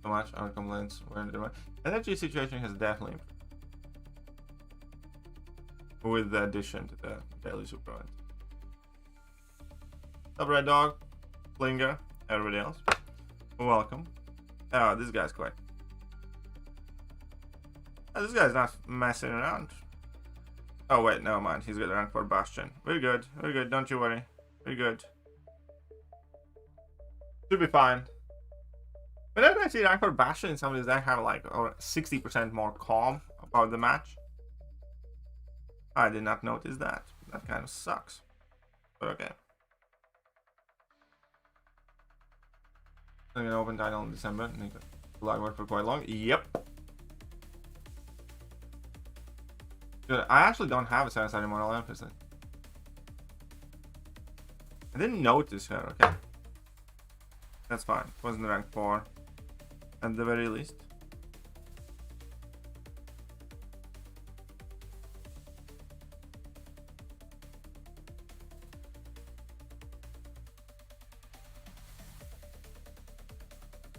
So much on complaints. Energy situation has definitely improved with the addition to the daily super event. Up, Red Dog, Flinger, everybody else, welcome. Oh, this guy's quick. Oh, this guy's not messing around. Oh wait, never mind. He's got rank 4 Bastion. We're good. We're good. Don't you worry. We're good. Should be fine. Whenever I see rank 4 Bastion in some of these, I have like 60% more calm about the match. I did not notice that. That kind of sucks. But okay. I'm gonna open title in December. Lag word for quite long. Yep. Good. I actually don't have a 7-sided model emphasis. I didn't notice her. Okay. That's fine. Wasn't rank 4 at the very least.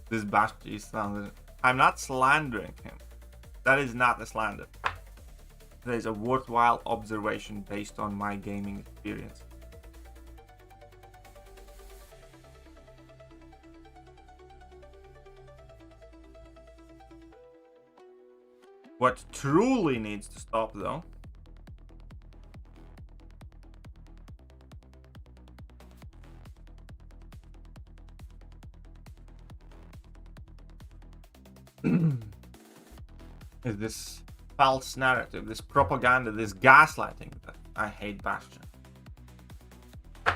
This Basti slander. I'm not slandering him. That is not a slander. That is a worthwhile observation based on my gaming experience. What truly needs to stop, though, is this false narrative, this propaganda, this gaslighting that I hate Bastion. And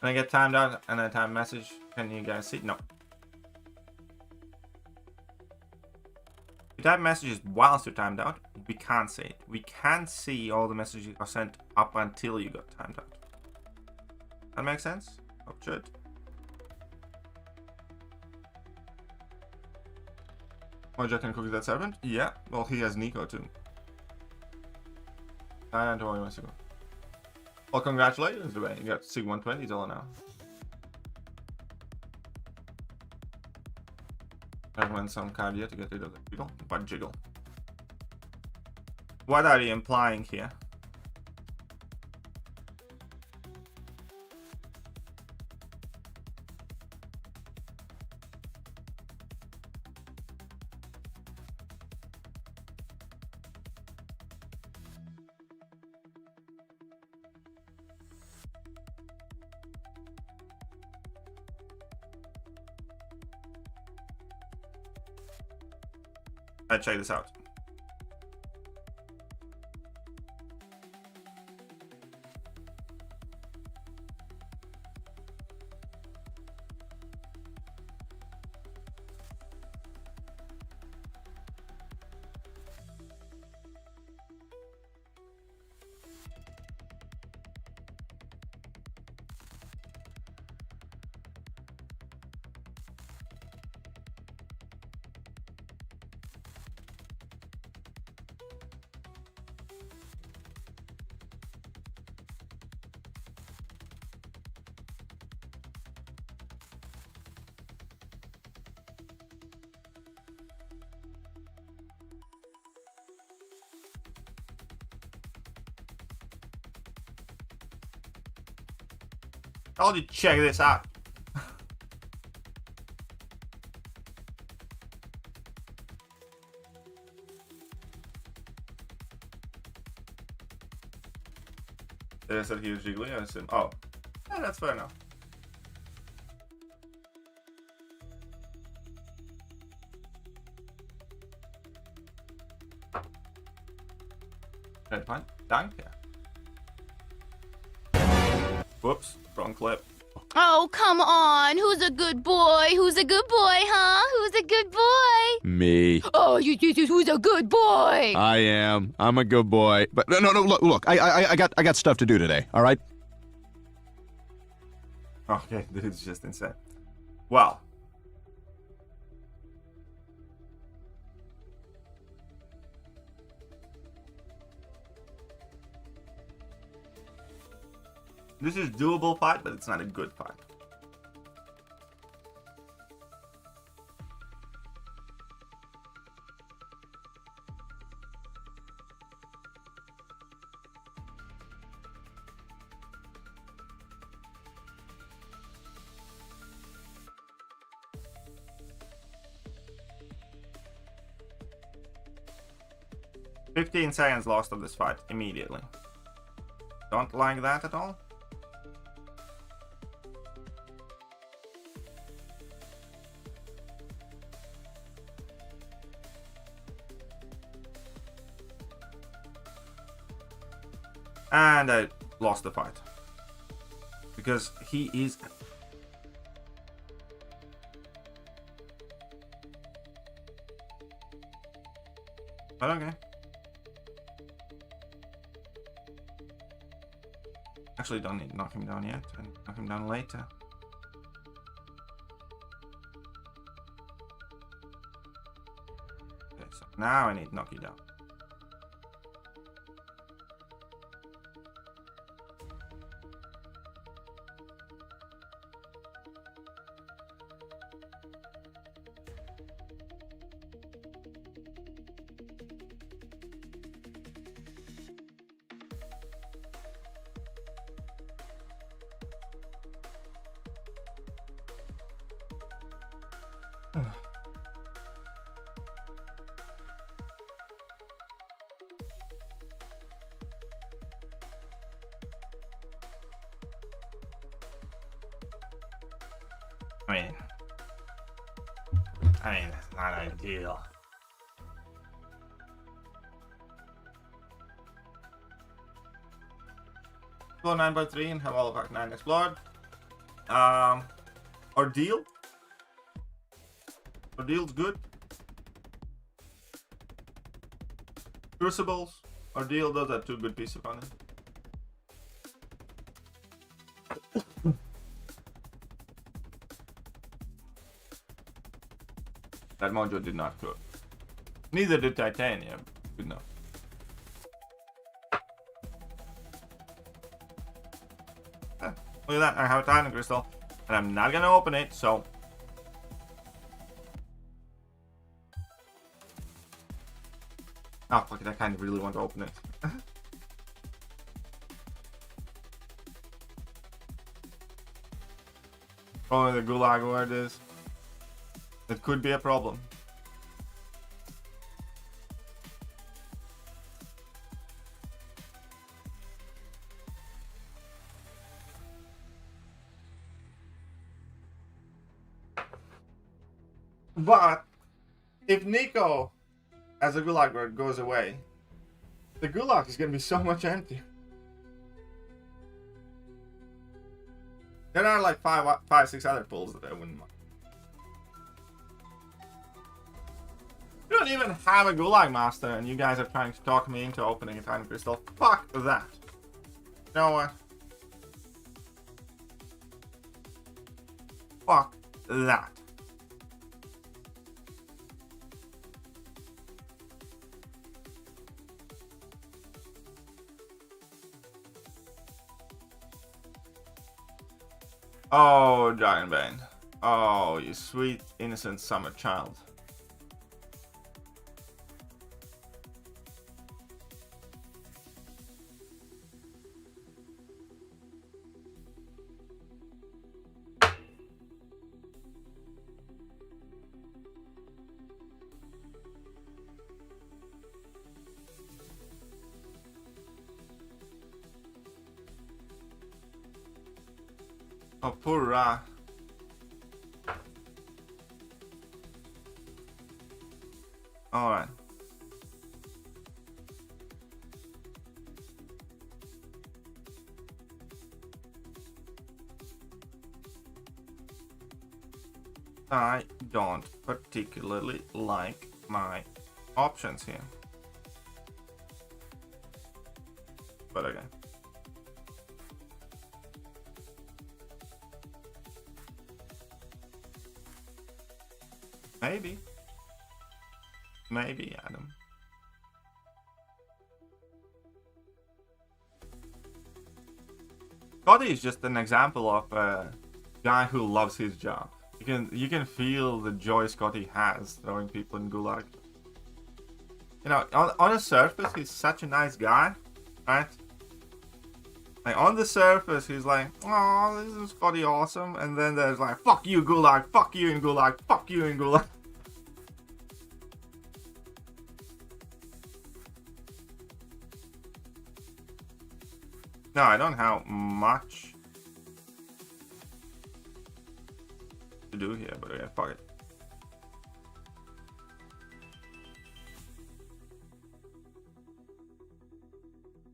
I get timed out and a time message. Can you guys see? No. type messages whilst you're timed out, we can't see it. We can't see all the messages are sent up until you got timed out. That makes sense? Hope it should. Oh, Jack can cook that serpent? Yeah, well, he has Nico too. And how wants to go. Well, congratulations, Dwayne. You got C120 all now. I went some cardio to get rid of the jiggle, but jiggle. What are you implying here? Check this out. I'll just check this out. They said he was jiggly, I assume. Oh, yeah, that's fair enough. Red point, danke. Whoops, wrong clip. Oh, come on. Who's a good boy? Who's a good boy, huh? Who's a good boy? Me. Oh, who's a good boy? I am. I'm a good boy. But no, look. I got stuff to do today. All right. Okay, dude's just insane. Well. This is doable fight, but it's not a good fight. "15 seconds lost of this fight immediately." Don't like that at all. And I lost the fight. Because he is... But okay. Actually, don't need to knock him down yet. And knock him down later. Okay, so now I need to knock you down. I mean, that's not ideal. Explore 9x3 and have all of Act 9 explored. Ordeal. Ordeal's good. Crucibles or dildos are two good pieces on it. That mojo did not cook. Neither did titanium. Good enough. Look at that, I have a titanium crystal. And I'm not gonna open it, so... Oh, fuck it, I kind of really want to open it. Only the gulag where it is. It could be a problem. But if Nico as a gulag word goes away, the gulag is gonna be so much emptier. There are like five, 6 other pulls that I wouldn't mind. We don't even have a gulag master, and you guys are trying to talk me into opening a tiny crystal. Fuck that. You know what? Fuck that. Oh, Giant Bane. Oh, you sweet, innocent summer child. Oh, poor Ra. Alright. I don't particularly like my options here. But okay. Maybe. Maybe, Adam. Scotty is just an example of a guy who loves his job. You can feel the joy Scotty has throwing people in gulag. You know, on the surface, he's such a nice guy, right? Like, on the surface, he's like, oh, this is Scotty awesome. And then there's like, fuck you, gulag, fuck you in gulag, fuck you in gulag. No, I don't have much to do here, but yeah, fuck it.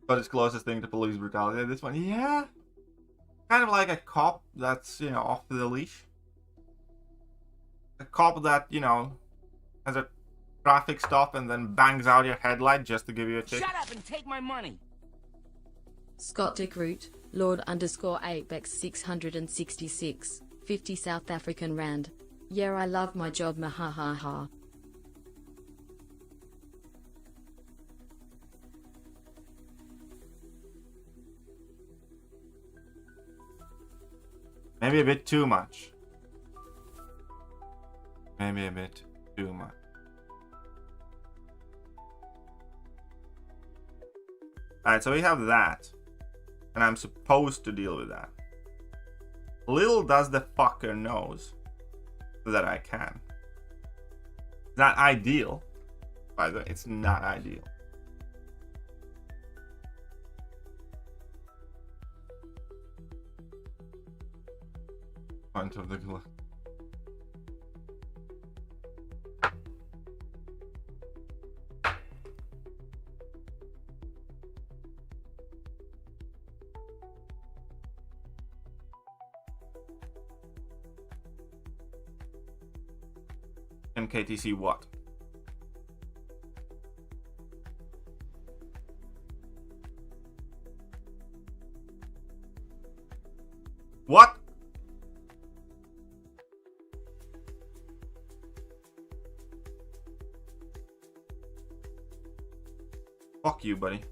But it's closest thing to police brutality. This one, yeah. Kind of like a cop that's, you know, off the leash. A cop that, you know, has a traffic stop and then bangs out your headlight just to give you a ticket. Shut up and take my money! Scott Dickroot, Lord_Apex 666, 50 South African Rand. Yeah, I love my job, mahahaha. Maybe a bit too much. Maybe a bit too much. Alright, so we have that. And I'm supposed to deal with that. Little does the fucker knows that I can. It's not ideal. By the way, it's not ideal. Point of the glove. MKTC what? Fuck you, buddy.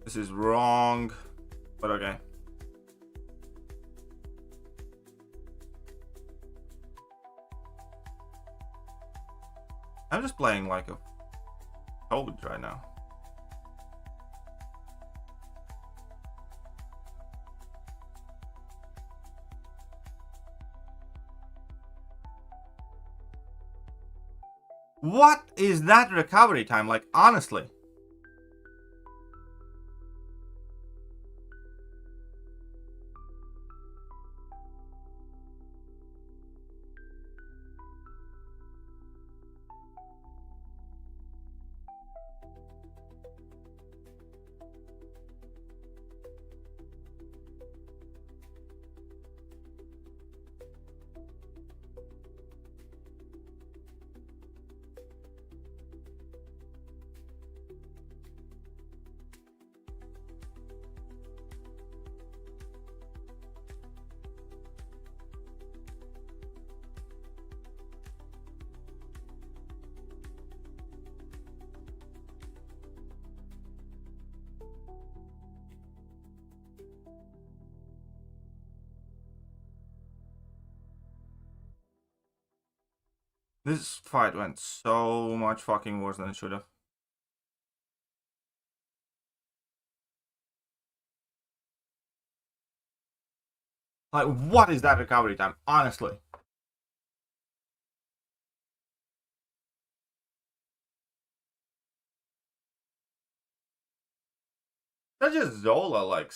This is wrong, but okay. I'm just playing like a toad right now. What is that recovery time? Like, honestly. This fight went so much fucking worse than it should have. Like, what is that recovery time? Honestly. That's just Zola, like,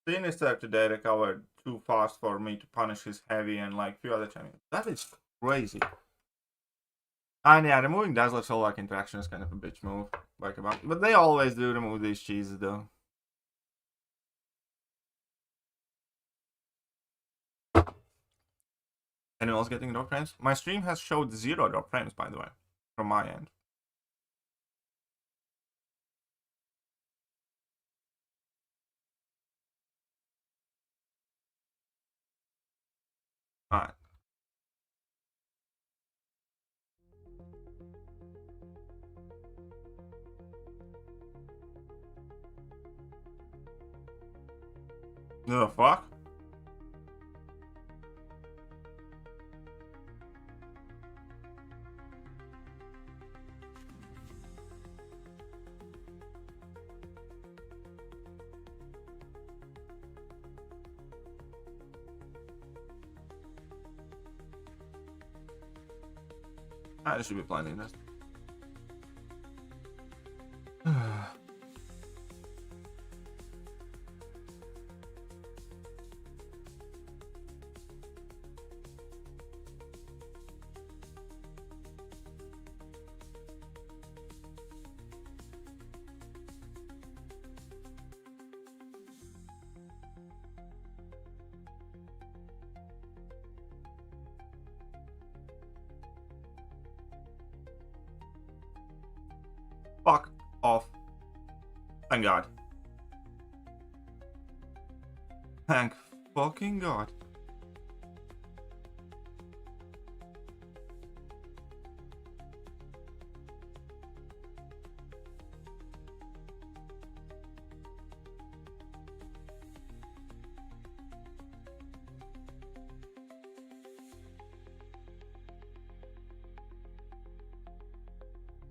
Sinister today recovered too fast for me to punish his heavy and like few other champions. That is crazy. And yeah, removing Dazzler Soul like interaction is kind of a bitch move. Like about, but they always do remove these cheeses though. Anyone else getting drop frames? My stream has showed 0 drop frames, by the way, from my end. Alright. The fuck? I should be planning this. Fuck off. Thank God. Thank fucking God.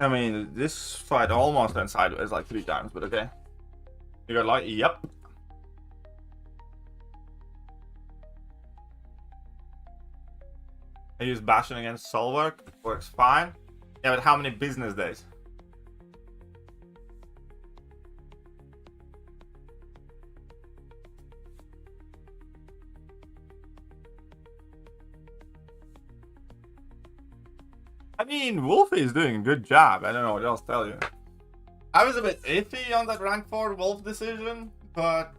I mean, this fight almost went sideways like 3 times, but okay. You got like, yep. I use Bastion against Solwork, works fine. Yeah, but how many business days? I mean, Wolfie is doing a good job. I don't know what else to tell you. I was a bit iffy on that rank 4 Wolf decision, but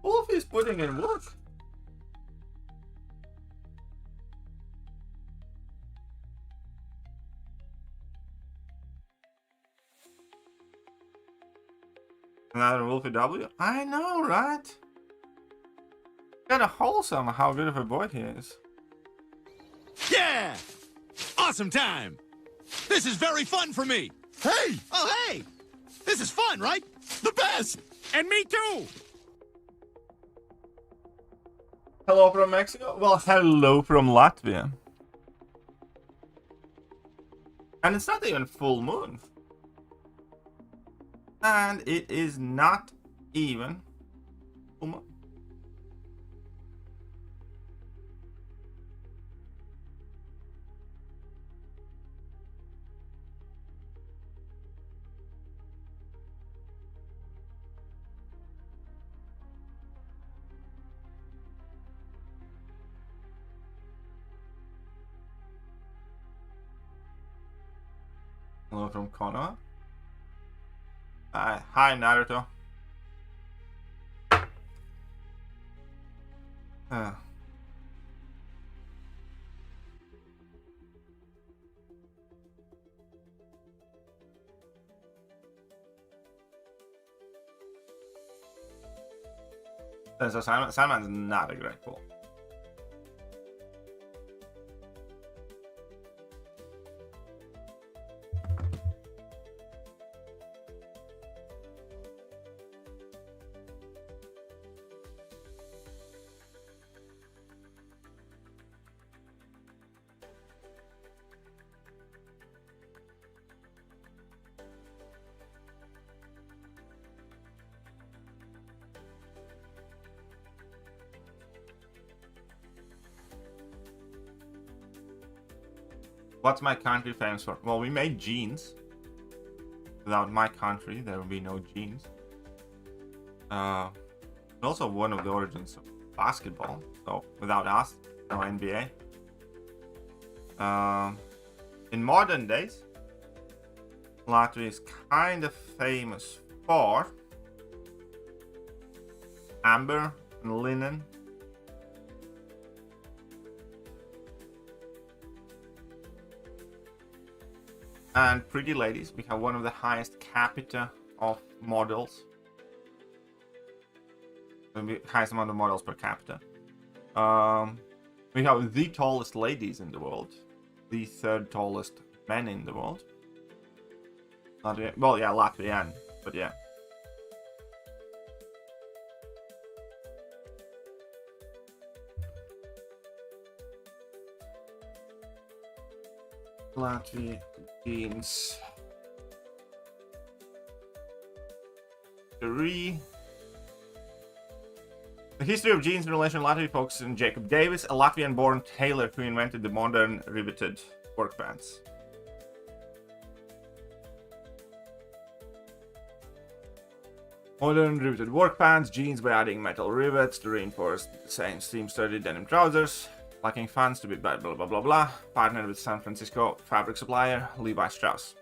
Wolfie's putting in work. Another Wolfie W? I know, right? Kinda wholesome how good of a boy he is. Yeah! Awesome time! This is very fun for me. Hey! Oh, hey! This is fun, right? The best! And me too! Hello from Mexico? Well, hello from Latvia. And it's not even full moon. And it is not even full moon. Hello from Konoha. Hi, Naruto. So Simon's not a great pull. What's my country famous for? Well, we made jeans. Without my country, there would be no jeans. Also one of the origins of basketball. So without us, no NBA. In modern days, Latvia is kind of famous for amber and linen. And pretty ladies. We have one of the highest capita of models. The highest amount of models per capita. We have the tallest ladies in the world. The third tallest men in the world. Latvia, well, yeah, Latvian, but yeah. Latvia jeans. 3. The history of jeans in relation to Latvia focuses on Jacob Davis, a Latvian-born tailor who invented the modern riveted work pants. Modern riveted work pants, jeans by adding metal rivets to reinforce the same seam-studded denim trousers. Lacking funds to be blah blah blah blah blah. Partnered with San Francisco fabric supplier Levi Strauss.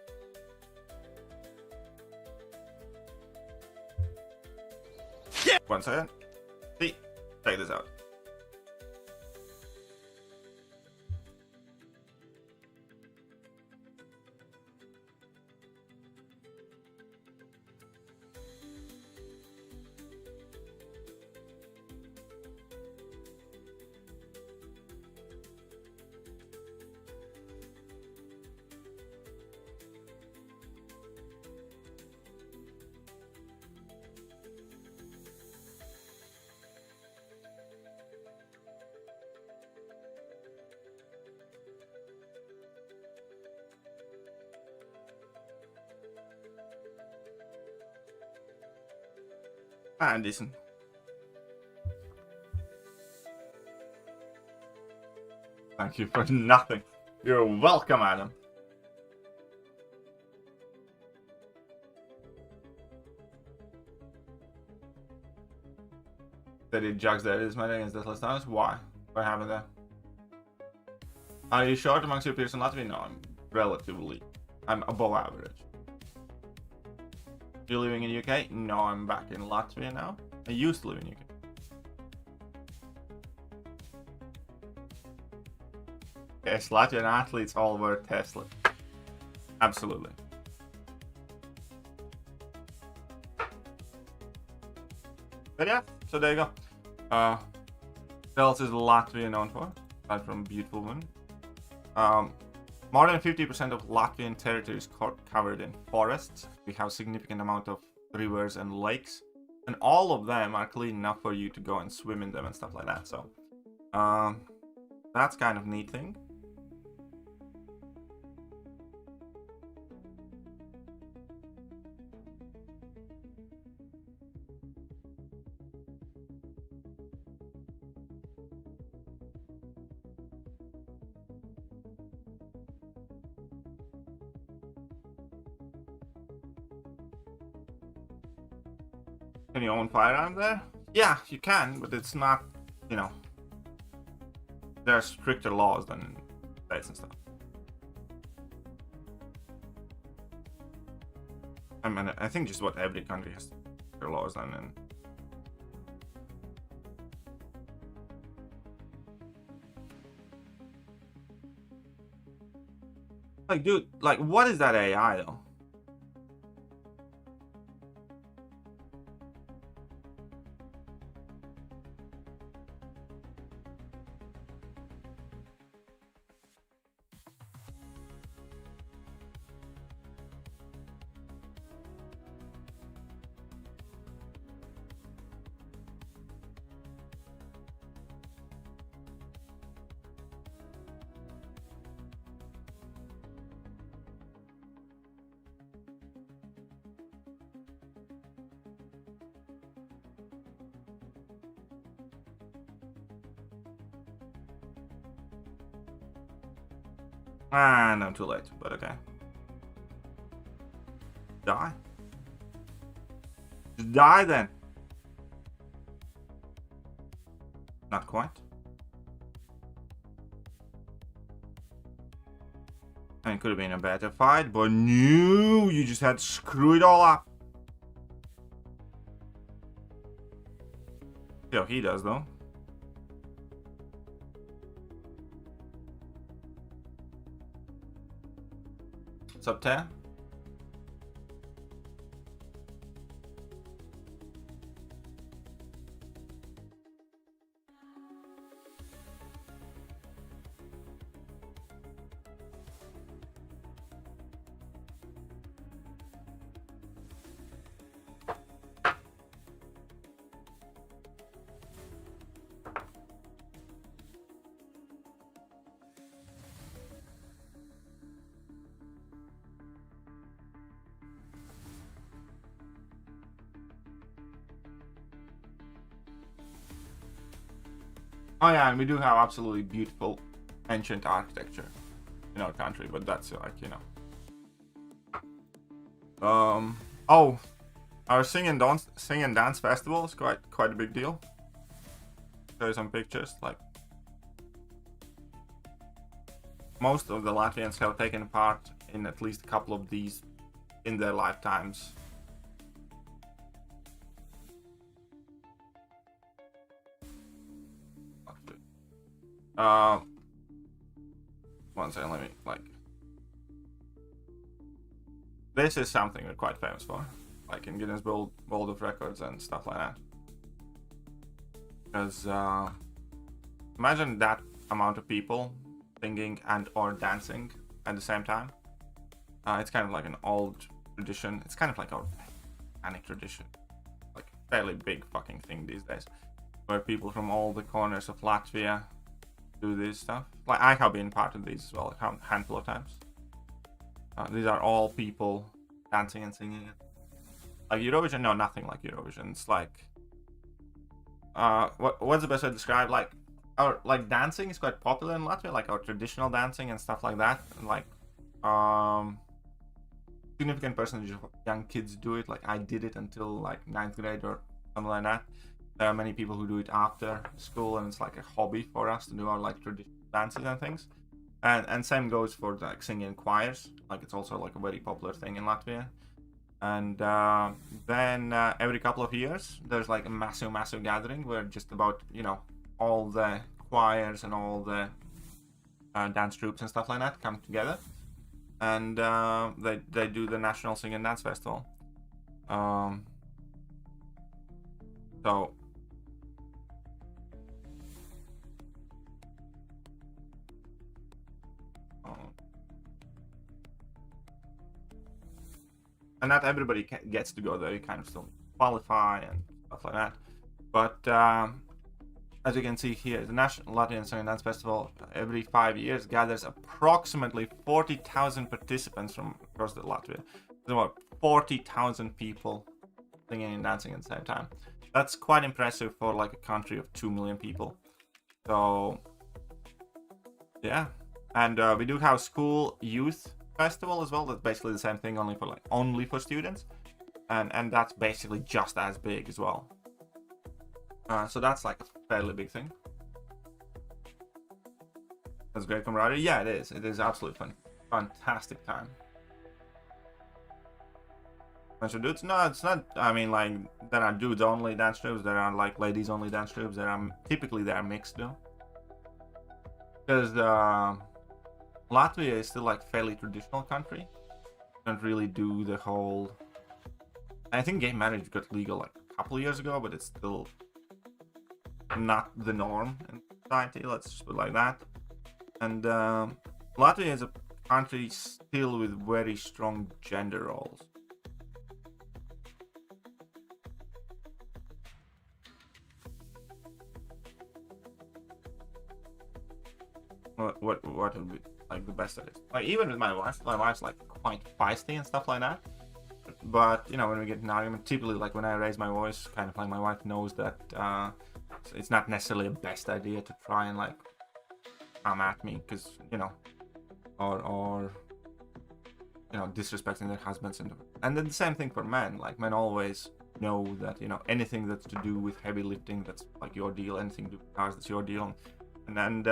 Yeah. 1 second. See, check this out. And decent. Thank you for nothing. You're welcome, Adam. That it jugs that is my against Deathless Times. Why? What happened there? Are you short amongst your peers in Latvia? No, I'm above average. You living in UK? No, I'm back in Latvia now. I used to live in UK. Yes, Latvian athletes all wear Tesla. Absolutely. But yeah, so there you go. Chels is Latvia known for, aside from beautiful women. More than 50% of Latvian territory is covered in forests. We have a significant amount of rivers and lakes, and all of them are clean enough for you to go and swim in them and stuff like that. So that's kind of neat thing. Can you own firearm there? Yeah, you can, but it's not, you know, there are stricter laws than in states and stuff. I mean, I think just what every country has stricter laws than in. Like, dude, like, what is that AI though? Ah, no, too late, but okay. Die. Just die then. Not quite. I mean, it could have been a better fight, but no, you just had to screw it all up. Yo, he does though. What's up, Tan? Oh yeah, and we do have absolutely beautiful ancient architecture in our country, but that's like, you know. Oh, our sing and dance festival is quite a big deal. Show you some pictures. Like, most of the Latvians have taken part in at least a couple of these in their lifetimes. One second, let me, like, this is something we're quite famous for, like in Guinness World of Records and stuff like that. Because imagine that amount of people singing and or dancing at the same time. It's kind of like an old tradition. It's kind of like our panic tradition, like fairly big fucking thing these days, where people from all the corners of Latvia do this stuff. Like, I have been part of these as well a handful of times. These are all people dancing and singing. Like Eurovision? No, nothing like Eurovision. It's like, what's the best way to describe? Like, our dancing is quite popular in Latvia, like our traditional dancing and stuff like that. And like, significant percentage of young kids do it. Like, I did it until like 9th grade or something like that. There are many people who do it after school, and it's like a hobby for us to do our like traditional dances and things. And same goes for like singing in choirs. Like, it's also like a very popular thing in Latvia. And then every couple of years, there's like a massive gathering where just about, you know, all the choirs and all the dance troops and stuff like that come together, and they do the National Sing and Dance Festival. So And not everybody gets to go there. You kind of still qualify and stuff like that. But as you can see here, the National Latvian Song and Dance Festival every 5 years gathers approximately 40,000 participants from across the Latvia. There's about 40,000 people singing and dancing at the same time. That's quite impressive for like a country of 2 million people. So yeah, and we do have school youth festival as well. That's basically the same thing, only for students, and that's basically just as big as well. So that's like a fairly big thing. That's great camaraderie. Yeah, it is. It is absolutely fun. Fantastic time. Bunch of dudes? No, it's not. I mean, like, there are dudes only dance troupes. There are like ladies only dance troupes. Typically they are mixed though. Because Latvia is still like fairly traditional country. Don't really do the whole. I think gay marriage got legal like a couple of years ago, but it's still not the norm in society. Let's just put it like that. And Latvia is a country still with very strong gender roles. What would be like the best at it? Like even with my wife's like quite feisty and stuff like that. But you know, when we get in an argument, typically like when I raise my voice, kind of like my wife knows that it's not necessarily the best idea to try and like come at me, because you know, or you know, disrespecting their husbands, and then the same thing for men. Like men always know that, you know, anything that's to do with heavy lifting, that's like your deal. Anything to do with cars, that's your deal. And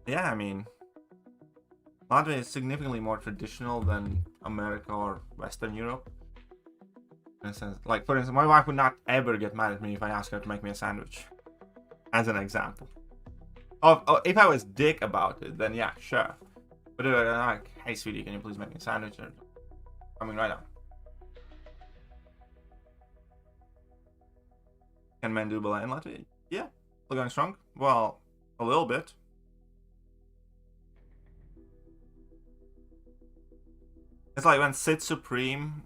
yeah, I mean, Latvia is significantly more traditional than America or Western Europe. In a sense, like for instance, my wife would not ever get mad at me if I asked her to make me a sandwich, as an example. If I was dick about it, then yeah, sure. But if I'm like, hey sweetie, can you please make me a sandwich? Or, I mean, right now. Can men do ballet in Latvia? Yeah, still going strong. Well, a little bit. It's like when Sith Supreme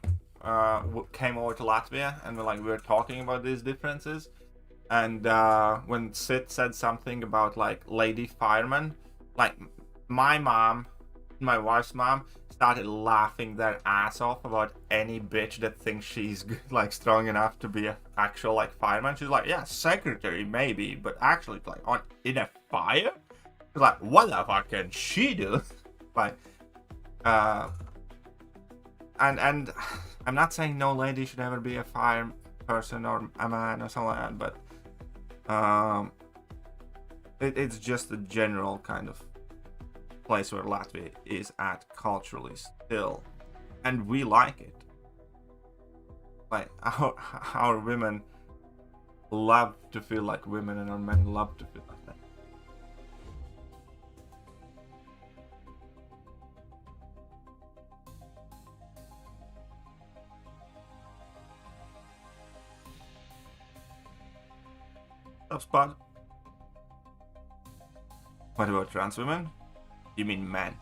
came over to Latvia, and we were talking about these differences, and when Sith said something about like lady firemen, like my mom, my wife's mom, started laughing their ass off about any bitch that thinks she's like strong enough to be an actual like fireman. She's like, yeah, secretary maybe, but actually like in a fire? She's like, what the fuck can she do? Like, and I'm not saying no lady should ever be a fire person or a man or something like that, but it's just a general kind of place where Latvia is at culturally still, and we like it. Like our women love to feel like women, and our men love to feel like that. Tough spot. What about trans women? You mean men?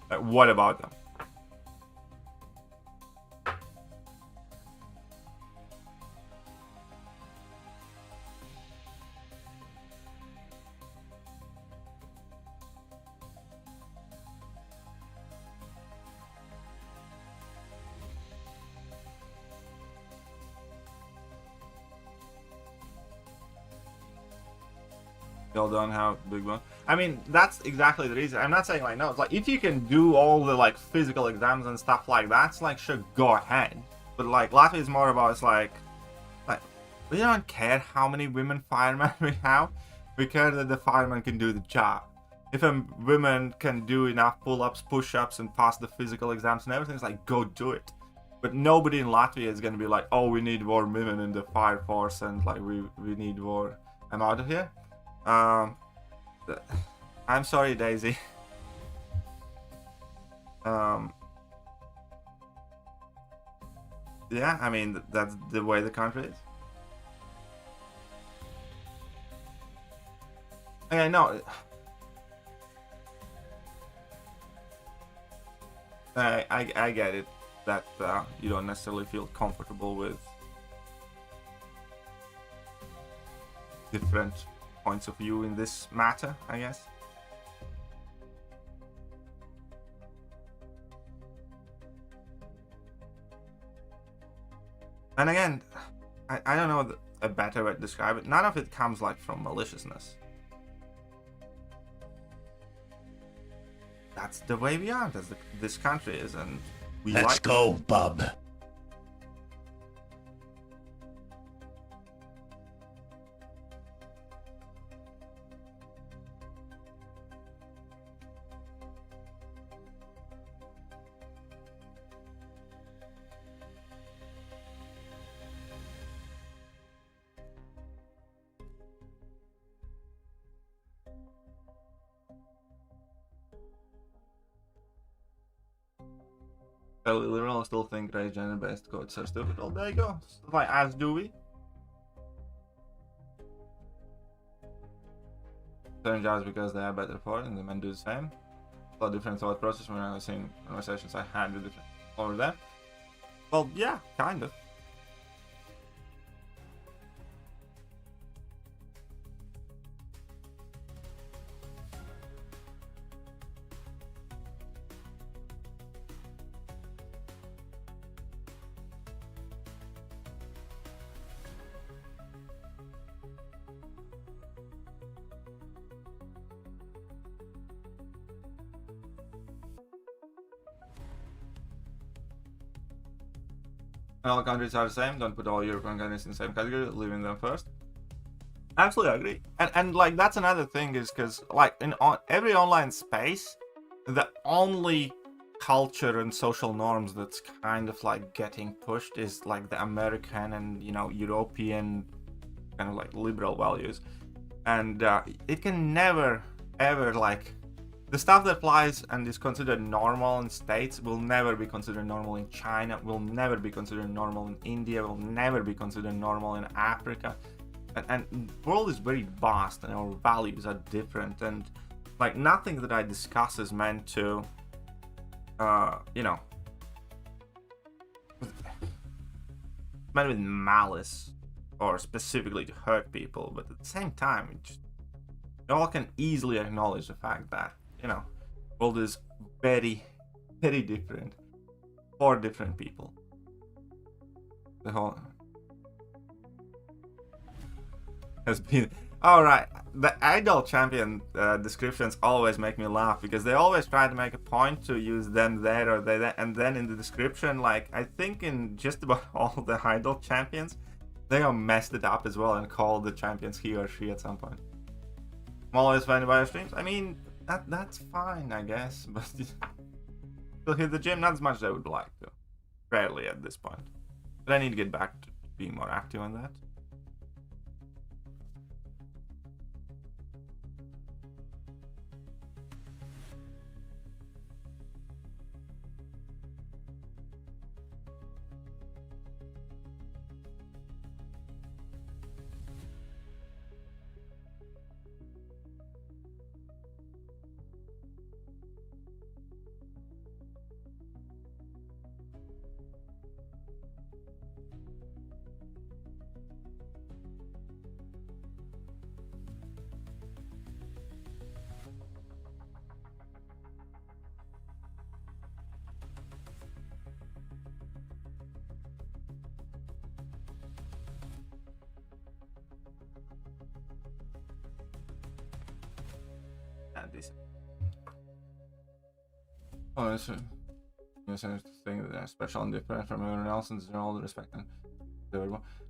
What about them? Y'all don't have big one. I mean, that's exactly the reason. I'm not saying like no. It's like if you can do all the like physical exams and stuff like that, it's like sure, go ahead. But like Latvia is more about it's like we don't care how many women firemen we have. We care that the fireman can do the job. If a woman can do enough pull-ups, push-ups, and pass the physical exams and everything, it's like go do it. But nobody in Latvia is gonna be like, oh, we need more women in the fire force, and like we need more. I'm out of here. I'm sorry, Daisy. Yeah, I mean, that's the way the country is. Okay, no. I get it that you don't necessarily feel comfortable with different points of view in this matter, I guess. And again, I don't know a better way to describe it. None of it comes like from maliciousness. That's the way we are. That's this country is, and we Let's go, bub. Literal still think race gender based codes are stupid. Well, there you go. Like, as do we. Certain jobs because they are better for it, and the men do the same. A lot of different thought process when I was seeing conversations I had with different over there. Well, yeah, kind of. All countries are the same. Don't put all European countries in the same category. Leaving them first. Absolutely agree. And like that's another thing is because like in every online space, the only culture and social norms that's kind of like getting pushed is like the American and European kind of like liberal values, and it can never ever like. The stuff that flies and is considered normal in states will never be considered normal in China, will never be considered normal in India, will never be considered normal in Africa. And the world is very vast and our values are different, and like nothing that I discuss is meant to, meant with malice or specifically to hurt people, but at the same time, you all can easily acknowledge the fact that world is very, very different for different people. The whole has been alright. The idol champion descriptions always make me laugh because they always try to make a point to use them there or they there, and then in the description, like I think in just about all the idol champions, they all messed it up as well and called the champions he or she at some point. I'm always finding by your streams. I mean, that's fine, I guess, but still hit the gym, not as much as I would like to. Rarely at this point. But I need to get back to being more active on that. This. Oh, it's a thing that are special and different from everyone else, and deserve all the respect and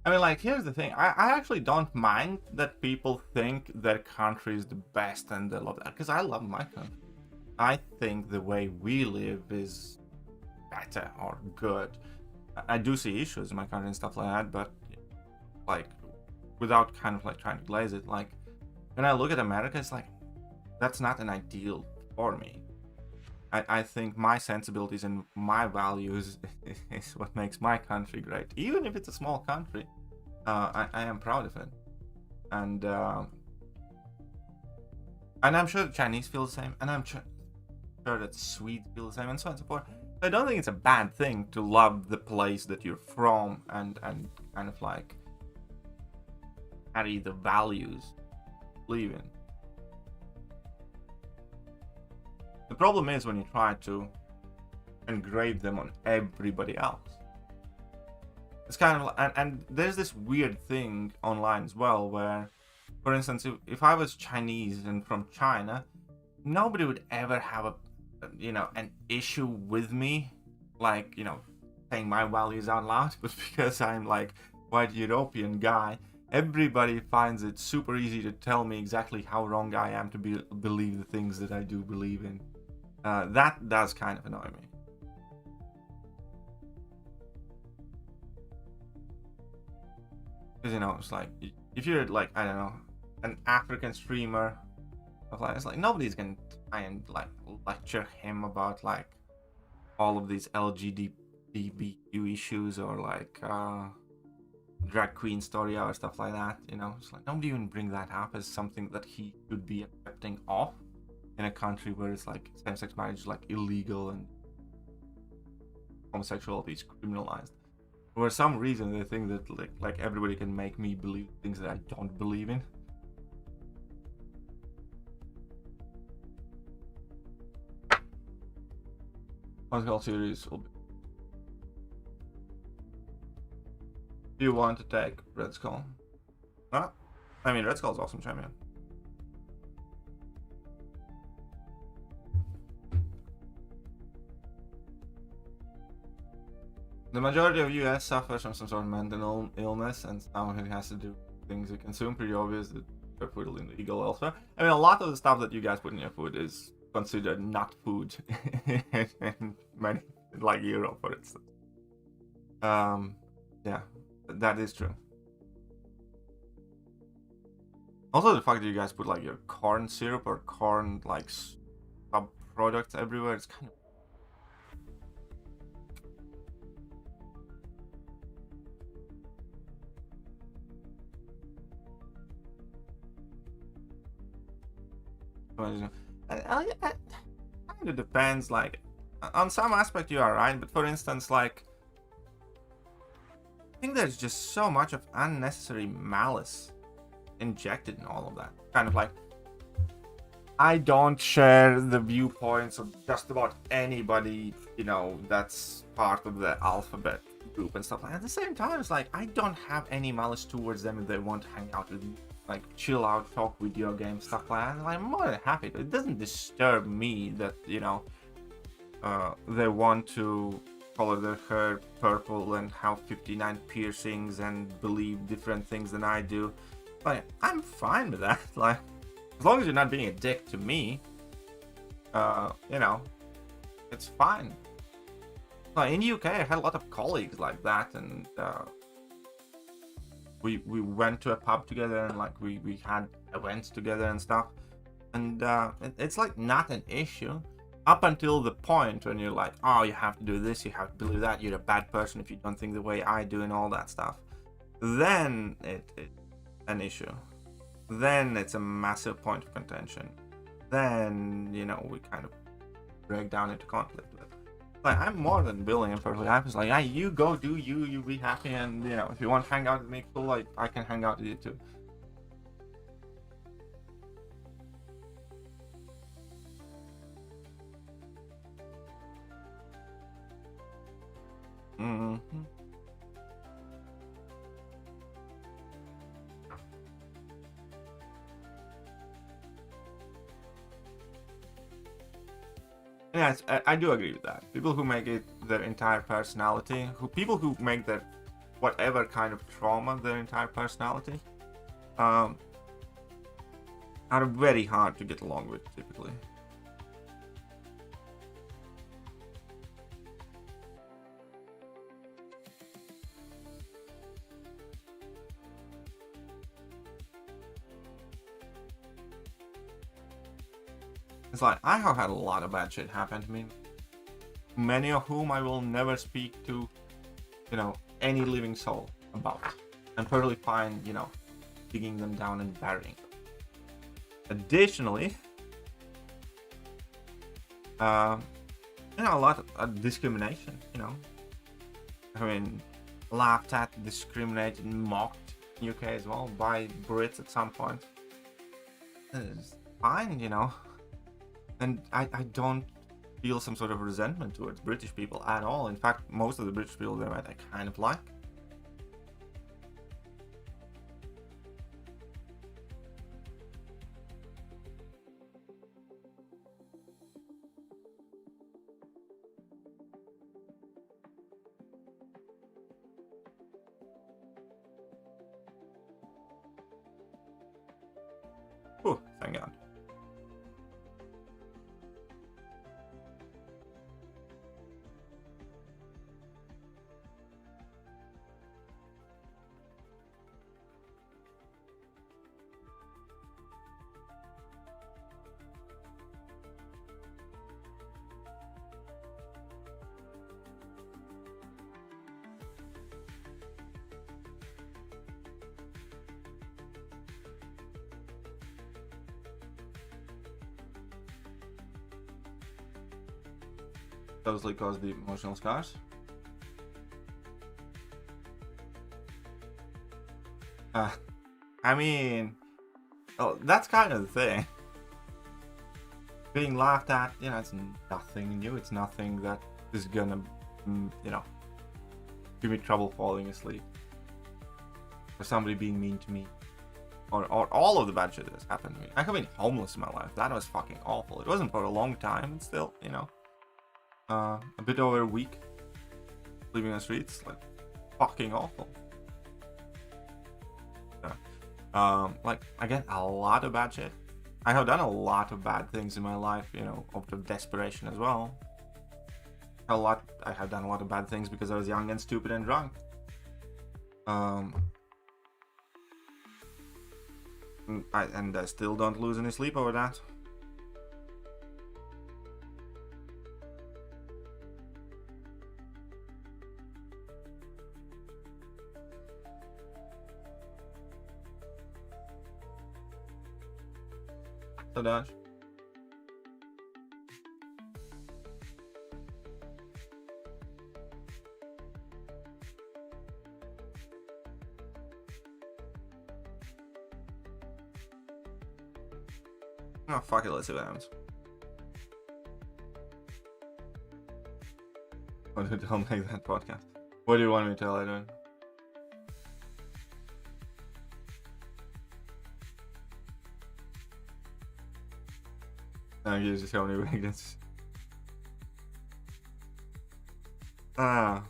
I mean, like, here's the thing. I actually don't mind that people think their country is the best and they love that, because I love my country. I think the way we live is better or good. I do see issues in my country and stuff like that, but like, without kind of like trying to glaze it, like, when I look at America, it's like, that's not an ideal for me. I think my sensibilities and my values is what makes my country great. Even if it's a small country, I am proud of it. And I'm sure the Chinese feel the same, and I'm sure that Swedes feel the same, and so on and so forth. I don't think it's a bad thing to love the place that you're from and kind of like carry the values you believe in. The problem is when you try to engrave them on everybody else. It's kind of like, and there's this weird thing online as well where, for instance, if I was Chinese and from China, nobody would ever have an issue with me, like, saying my values out loud, but because I'm like white European guy, everybody finds it super easy to tell me exactly how wrong I am to believe the things that I do believe in. That does kind of annoy me. Because, it's like, if you're like, I don't know, an African streamer, it's like nobody's gonna try and like lecture him about like all of these LGBTQ issues or like drag queen story or stuff like that. It's like nobody even bring that up as something that he should be accepting of in a country where it's like same-sex marriage is like illegal and homosexuality is criminalized. For some reason they think that like everybody can make me believe things that I don't believe in. What series will be? Do you want to take Red Skull? Huh? I mean, Red Skull's awesome champion. The majority of US suffers from some sort of mental illness, and somehow it has to do with things you consume. Pretty obvious that their food is illegal elsewhere. I mean, a lot of the stuff that you guys put in your food is considered not food in many, like Europe, for instance. Yeah, that is true. Also, the fact that you guys put like your corn syrup or corn like sub products everywhere, it's kind of. It kind of depends. Like, on some aspect you are right, but for instance, like, I think there's just so much of unnecessary malice injected in all of that. Kind of like, I don't share the viewpoints of just about anybody, that's part of the alphabet group and stuff like that. At the same time, it's like, I don't have any malice towards them if they want to hang out with me. Like, chill out, talk video games, stuff like that. I'm more than happy. It doesn't disturb me that, they want to color their hair purple and have 59 piercings and believe different things than I do. Like, I'm fine with that. Like, as long as you're not being a dick to me, it's fine. Like, in the UK, I had a lot of colleagues like that, and we went to a pub together, and like we had events together and stuff, and it's like not an issue up until the point when you're like, oh, you have to do this, you have to believe that, you're a bad person if you don't think the way I do and all that stuff. Then it's an issue. Then it's a massive point of contention. Then we kind of break down into conflict. Like, I'm more than willing and perfectly happy. It's like, yeah, you go do you be happy, and if you want to hang out with me, cool, like I can hang out with you too. Yes, I do agree with that. People who make it their entire personality, people who make their whatever kind of trauma their entire personality, are very hard to get along with, typically. It's like, I have had a lot of bad shit happen to me, many of whom I will never speak to, any living soul about. I'm totally fine, digging them down and burying them. Additionally, you know, a lot of discrimination, you know. I mean, laughed at, discriminated, mocked in UK as well by Brits at some point. It's fine, you know. And I don't feel some sort of resentment towards British people at all. In fact, most of the British people that I met, I kind of like. Oh, thank God. Totally caused the emotional scars. I mean, oh, that's kind of the thing. Being laughed at, you know, it's nothing new. It's nothing that is gonna, you know, give me trouble falling asleep. Or somebody being mean to me. Or all of the bad shit that has happened to me. I have been homeless in my life. That was fucking awful. It wasn't for a long time, but still, you know. A bit over a week living on the streets, like fucking awful. Like again, a lot of bad shit. I have done a lot of bad things in my life, you know, out of desperation as well. I have done a lot of bad things because I was young and stupid and drunk. And I still don't lose any sleep over that. So Dodge. Oh fuck it, let's see what happens. Oh, don't make that podcast. What do you want me to tell I don't? Gives you so many weaknesses. Ah.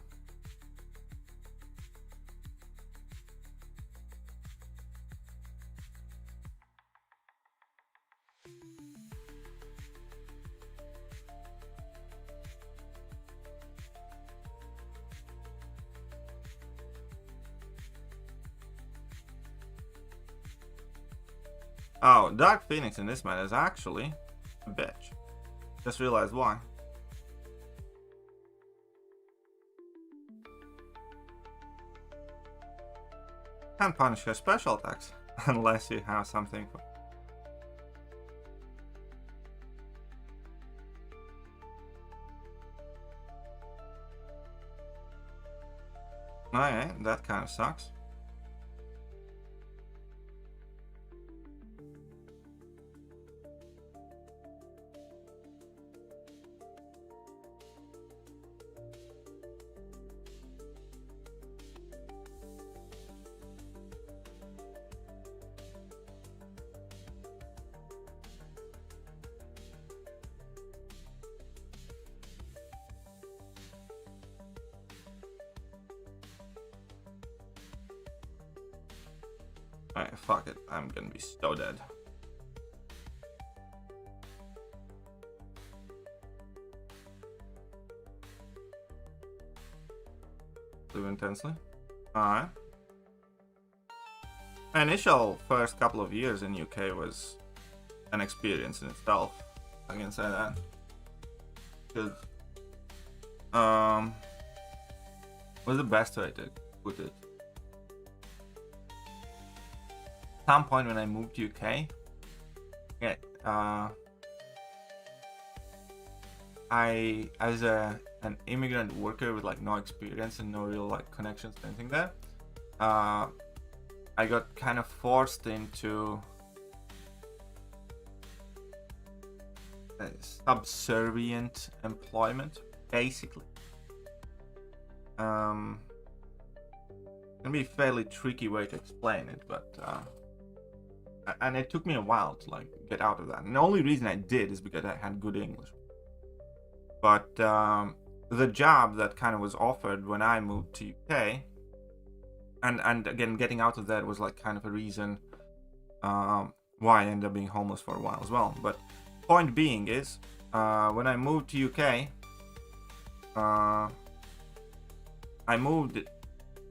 Oh, Dark Phoenix in this man is actually a bitch. Just realized why. Can't punish her special attacks unless you have something for. Alright, that kind of sucks. Alright, fuck it. I'm gonna be so dead. Live intensely. Alright. My initial first couple of years in UK was an experience in itself. I can say that. Because, what's the best way to put it? Some point when I moved to UK, yeah, as an immigrant worker with like no experience and no real like connections or anything there, I got kind of forced into subservient employment, basically. Can be a fairly tricky way to explain it, but and it took me a while to like get out of that. And the only reason I did is because I had good English. But the job that kind of was offered when I moved to UK, and again getting out of that was like kind of a reason why I ended up being homeless for a while as well. But point being is, when I moved to UK, I moved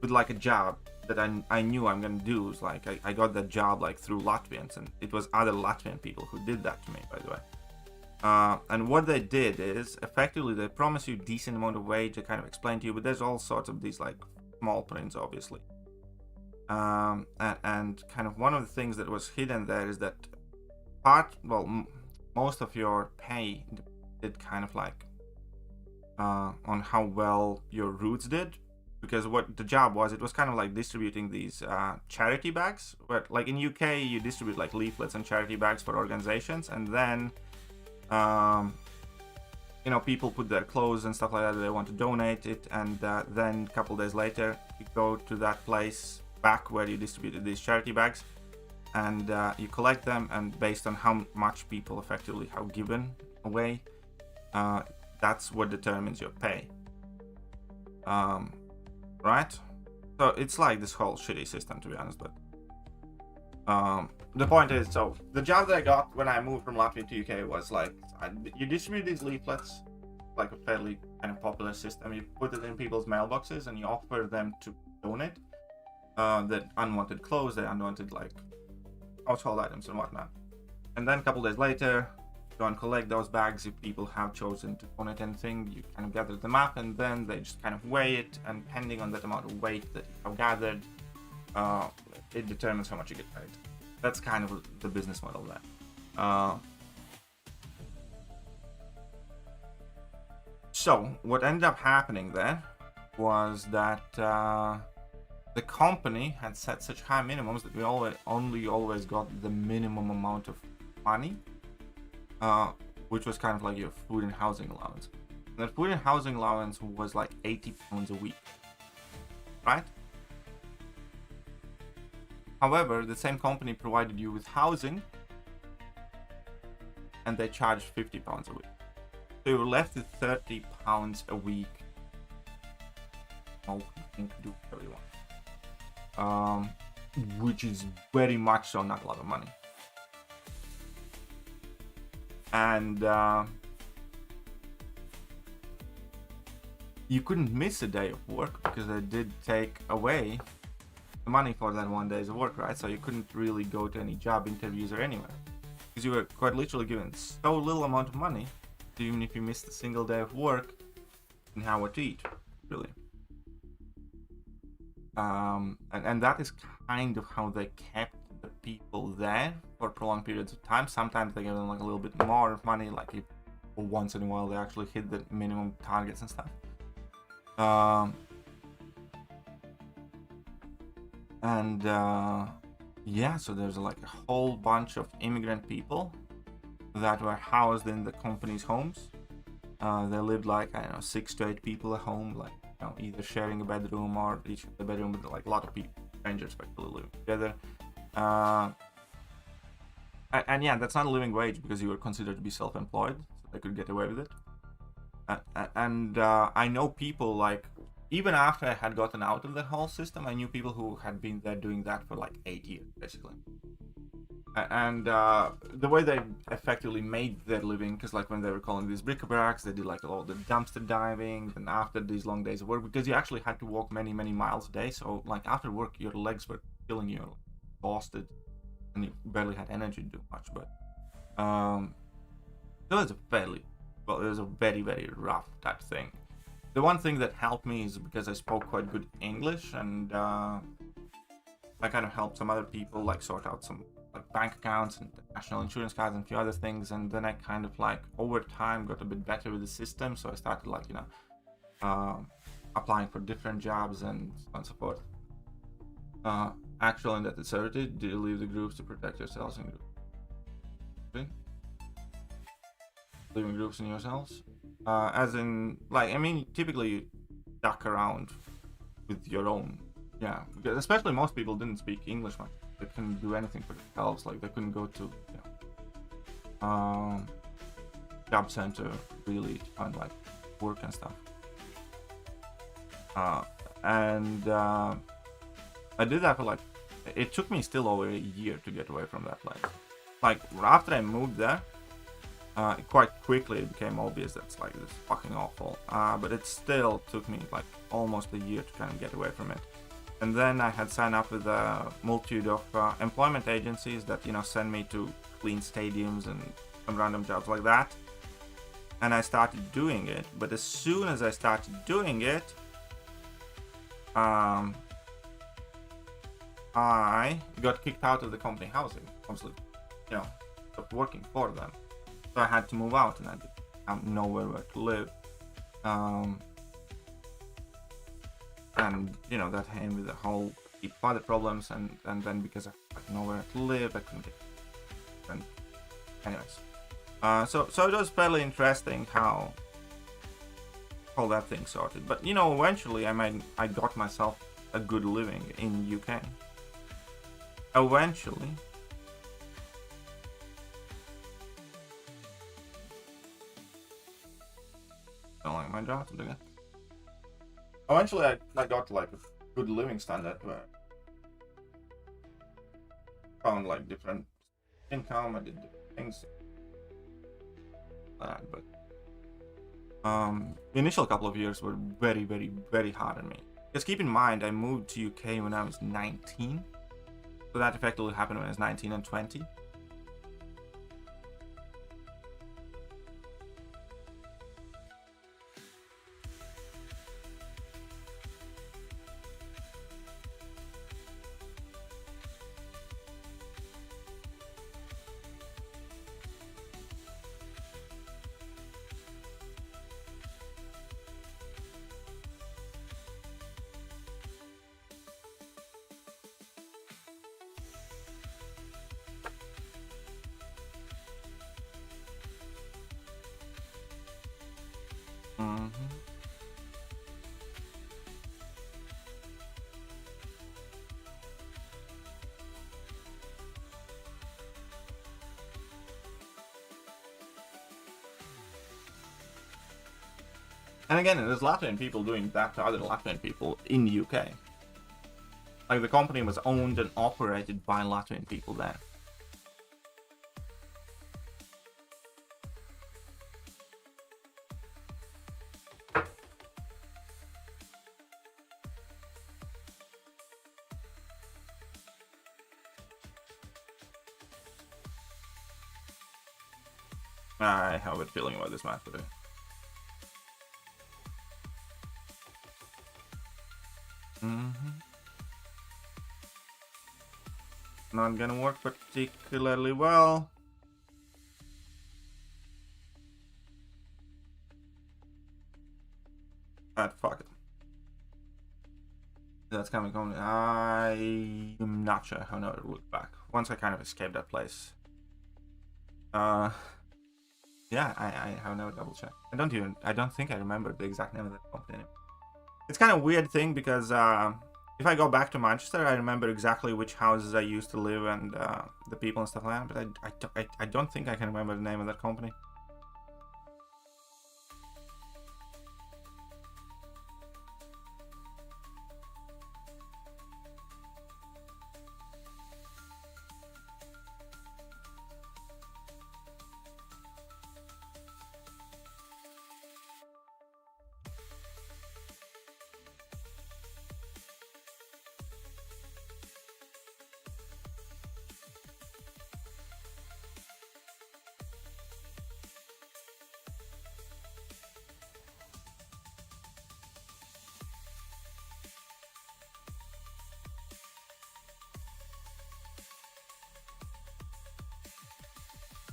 with like a job that I knew I'm gonna do. Is like I got that job like through Latvians, and it was other Latvian people who did that to me, by the way. And what they did is effectively they promise you decent amount of wage. They kind of explain to you, but there's all sorts of these like small prints, obviously. And kind of one of the things that was hidden there is that most of your pay did kind of like on how well your roots did. Because what the job was, it was kind of like distributing these charity bags. Where, like in UK, you distribute like leaflets and charity bags for organizations, and then, you know, people put their clothes and stuff like that. They want to donate it, and then a couple days later, you go to that place back where you distributed these charity bags, and you collect them. And based on how much people effectively have given away, that's what determines your pay. Right? So it's like this whole shitty system, to be honest, but the point is, so the job that I got when I moved from Latvia to UK was like, you distribute these leaflets, like a fairly kind of popular system. You put it in people's mailboxes and you offer them to donate the unwanted clothes, the unwanted like household items and whatnot. And then a couple days later, go and collect those bags. If people have chosen to donate anything, you kind of gather them up, and then they just kind of weigh it, and depending on that amount of weight that you have gathered, it determines how much you get paid. That's kind of the business model there. So what ended up happening there was that the company had set such high minimums that we always got the minimum amount of money, which was kind of like your food and housing allowance. And that food and housing allowance was like £80 a week, right? However, the same company provided you with housing, and they charged £50 a week. So you were left with £30 a week. Oh, you can do whatever you want. Which is very much so not a lot of money. And you couldn't miss a day of work because they did take away the money for that 1 day's work, right? So you couldn't really go to any job interviews or anywhere because you were quite literally given so little amount of money. Even if you missed a single day of work, you didn't have what to eat, really. And that is kind of how they kept the people there for prolonged periods of time. Sometimes they give them like a little bit more money, like if once in a while they actually hit the minimum targets and stuff. Yeah, so there's like a whole bunch of immigrant people that were housed in the company's homes. They lived like, I don't know, 6 to 8 people at home, like, you know, either sharing a bedroom or each of the bedroom with like a lot of people, strangers effectively living together. And yeah, that's not a living wage because you were considered to be self-employed, so they could get away with it. I know people, like, even after I had gotten out of that whole system, I knew people who had been there doing that for like 8 years, basically. And the way they effectively made their living, because like when they were calling these bric-a-bracs, they did like all the dumpster diving, and after these long days of work, because you actually had to walk many miles a day, so like after work your legs were killing you, exhausted, and you barely had energy to do much. But it was it was a very rough type thing. The one thing that helped me is because I spoke quite good English, and I kind of helped some other people like sort out some like bank accounts and national insurance cards and a few other things. And then I kind of like over time got a bit better with the system, so I started like applying for different jobs and so on and so forth. Actual and that asserted, do you leave the groups to protect yourselves in groups? Okay. Leaving groups in yourselves? As in, like, I mean, typically you duck around with your own, yeah, because especially most people didn't speak English much. They couldn't do anything for themselves, like they couldn't go to, job center really to find like work and stuff. I did that for like, it took me still over a year to get away from that place. Like after I moved there, quite quickly it became obvious that it's like this fucking awful. But it still took me like almost a year to kind of get away from it. And then I had signed up with a multitude of employment agencies that send me to clean stadiums and some random jobs like that. And I started doing it. But as soon as I started doing it, I got kicked out of the company housing. Obviously, stopped working for them. So I had to move out, and I didn't have nowhere where to live. And that came with a whole heap of other problems, and then because I had nowhere to live, I couldn't get. And anyways, so it was fairly interesting how that thing sorted. But eventually, I got myself a good living in UK. Eventually. Don't like my job to do it. Eventually, I got like a good living standard where I found like different income. I did different things. But the initial couple of years were very, very, very hard on me. Because keep in mind, I moved to UK when I was 19. So that effectively happened when I was 19 and 20. And again, there's Latvian people doing that to other Latvian people in the UK. Like the company was owned and operated by Latvian people there. I have a good feeling about this match today. Not gonna work particularly well. Fuck it. That's coming home. I'm not sure how to look back. Once I kind of escaped that place. Yeah, I have no double check. I don't think I remember the exact name of the company anymore. It's kind of a weird thing because if I go back to Manchester, I remember exactly which houses I used to live and the people and stuff like that, but I don't think I can remember the name of that company.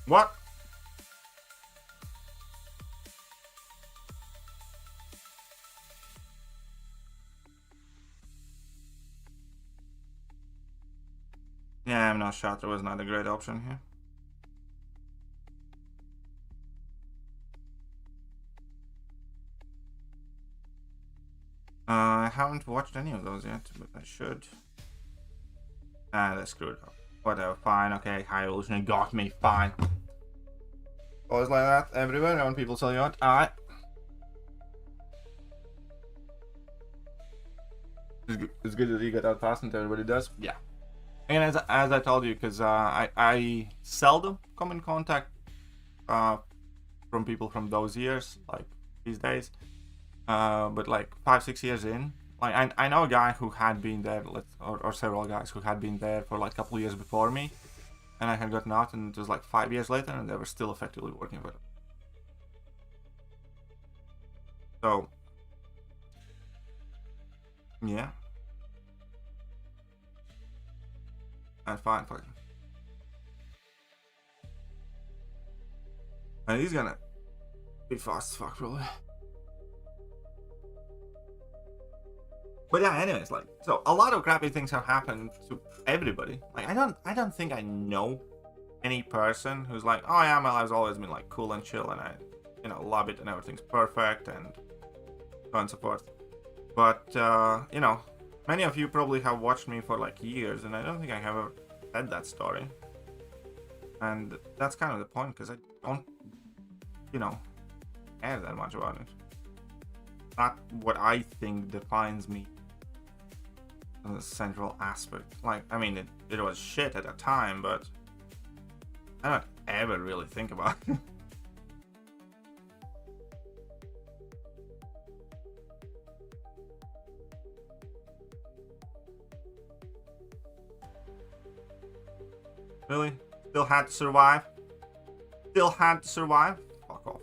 What? Yeah, I'm not sure. There was not a great option here. I haven't watched any of those yet, but I should. Ah, they screwed up. Whatever, fine, okay, High Evolution got me, fine. Always like that, everywhere, when people tell you what, alright. It's good that you get out fast and everybody does, yeah. And as I told you, because I seldom come in contact from people from those years, like these days. But like 5-6 years in, like I know a guy who had been there, or several guys who had been there for like a couple years before me, and I had gotten out, and it was like 5 years later, and they were still effectively working with it. So yeah, that's fine. Fucking. And he's gonna be fast as fuck, probably. But yeah, anyways, like, so a lot of crappy things have happened to everybody. Like, I don't think I know any person who's like, oh yeah, my life's always been like cool and chill, and I, you know, love it, and everything's perfect, and so on and so forth. But you know, many of you probably have watched me for like years, and I don't think I have ever said that story. And that's kind of the point, because I don't, you know, care that much about it. Not what I think defines me. The central aspect. Like, I mean, it was shit at the time, but I don't ever really think about it. Really? Still had to survive? Still had to survive? Fuck off.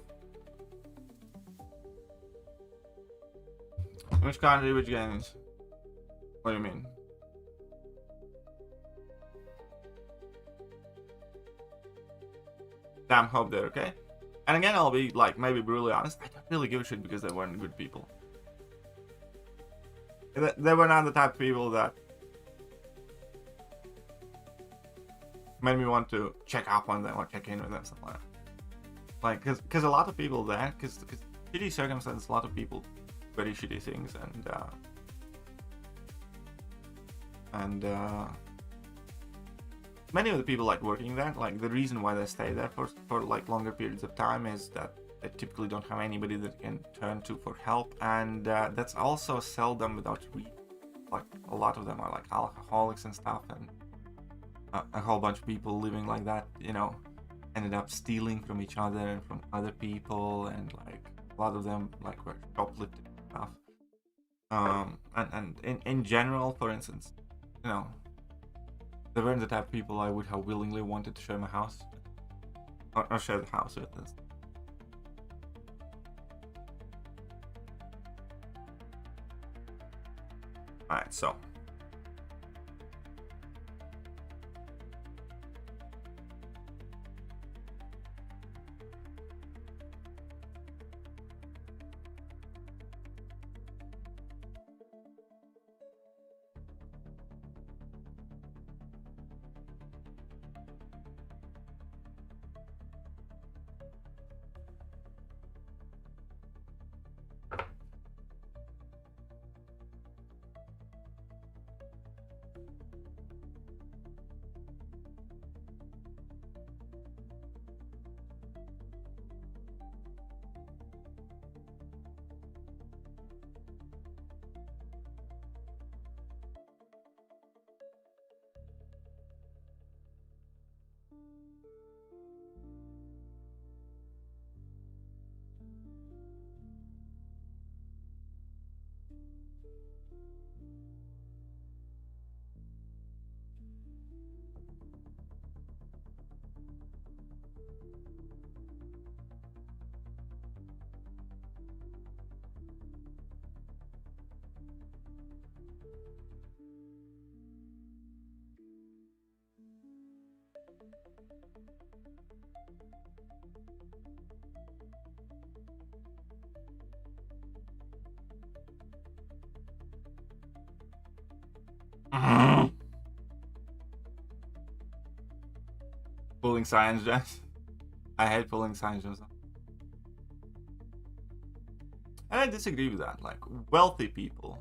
Which country, which games? What do you mean? Damn, hope they're okay. And again, I'll be like, maybe brutally honest, I don't really give a shit because they weren't good people. They were not the type of people that made me want to check up on them or check in with them, stuff like that. Like, because a lot of people there, because shitty circumstances, a lot of people very shitty things, and many of the people like working there, like the reason why they stay there for like longer periods of time is that they typically don't have anybody that can turn to for help, and that's also seldom without reason. Like a lot of them are like alcoholics and stuff, and a whole bunch of people living like that, you know, ended up stealing from each other and from other people, and like a lot of them like were shoplifting and stuff. And in general, for instance, you know, they weren't the type of people I would have willingly wanted to share my house or share the house with us. Alright, so Pulling science jobs. I hate pulling science jobs. And I disagree with that. Like, wealthy people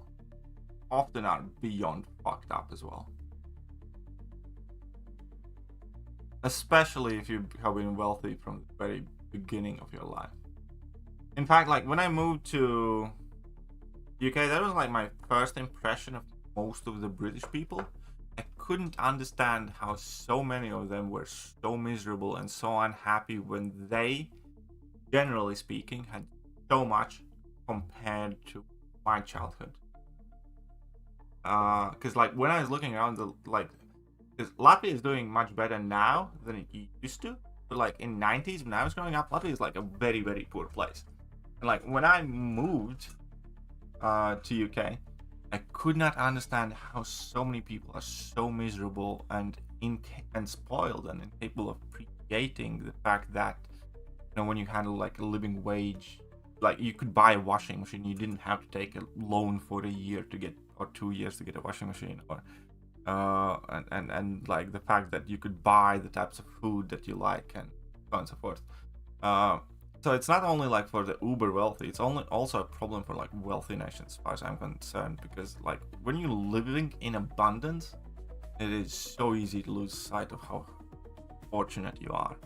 often are beyond fucked up as well. Especially if you have been wealthy from the very beginning of your life. In fact, like, when I moved to UK, that was like my first impression of most of the British people. I couldn't understand how so many of them were so miserable and so unhappy when they, generally speaking, had so much compared to my childhood. Because like when I was looking around, because Latvia is doing much better now than it used to. But like in 90s when I was growing up, Latvia is like a very, very poor place. And like when I moved to UK, I could not understand how so many people are so miserable and spoiled and incapable of appreciating the fact that, you know, when you handle like a living wage, like you could buy a washing machine, you didn't have to take a loan for a year to get, or 2 years to get a washing machine, or and like the fact that you could buy the types of food that you like and so on and so forth. So it's not only like for the uber wealthy, it's also a problem for like wealthy nations as far as I'm concerned, because like when you're living in abundance, it is so easy to lose sight of how fortunate you are.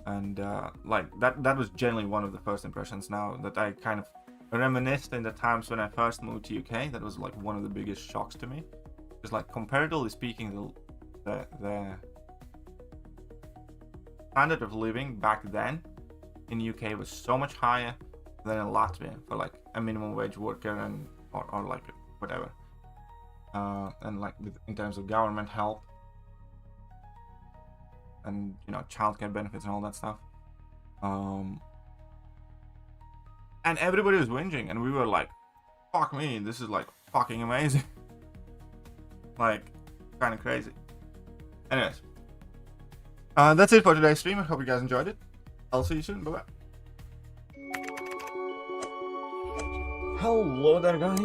And like that was generally one of the first impressions. Now that I kind of reminisced in the times when I first moved to UK, that was like one of the biggest shocks to me. Because like comparatively speaking, the standard of living back then in UK was so much higher than in Latvia for like a minimum wage worker and or like whatever. And like in terms of government help and, you know, childcare benefits and all that stuff. And everybody was whinging, and we were like, fuck me, this is like fucking amazing. Like, kind of crazy. Anyways, that's it for today's stream. I hope you guys enjoyed it. I'll see you soon. Bye bye. Hello there, guys.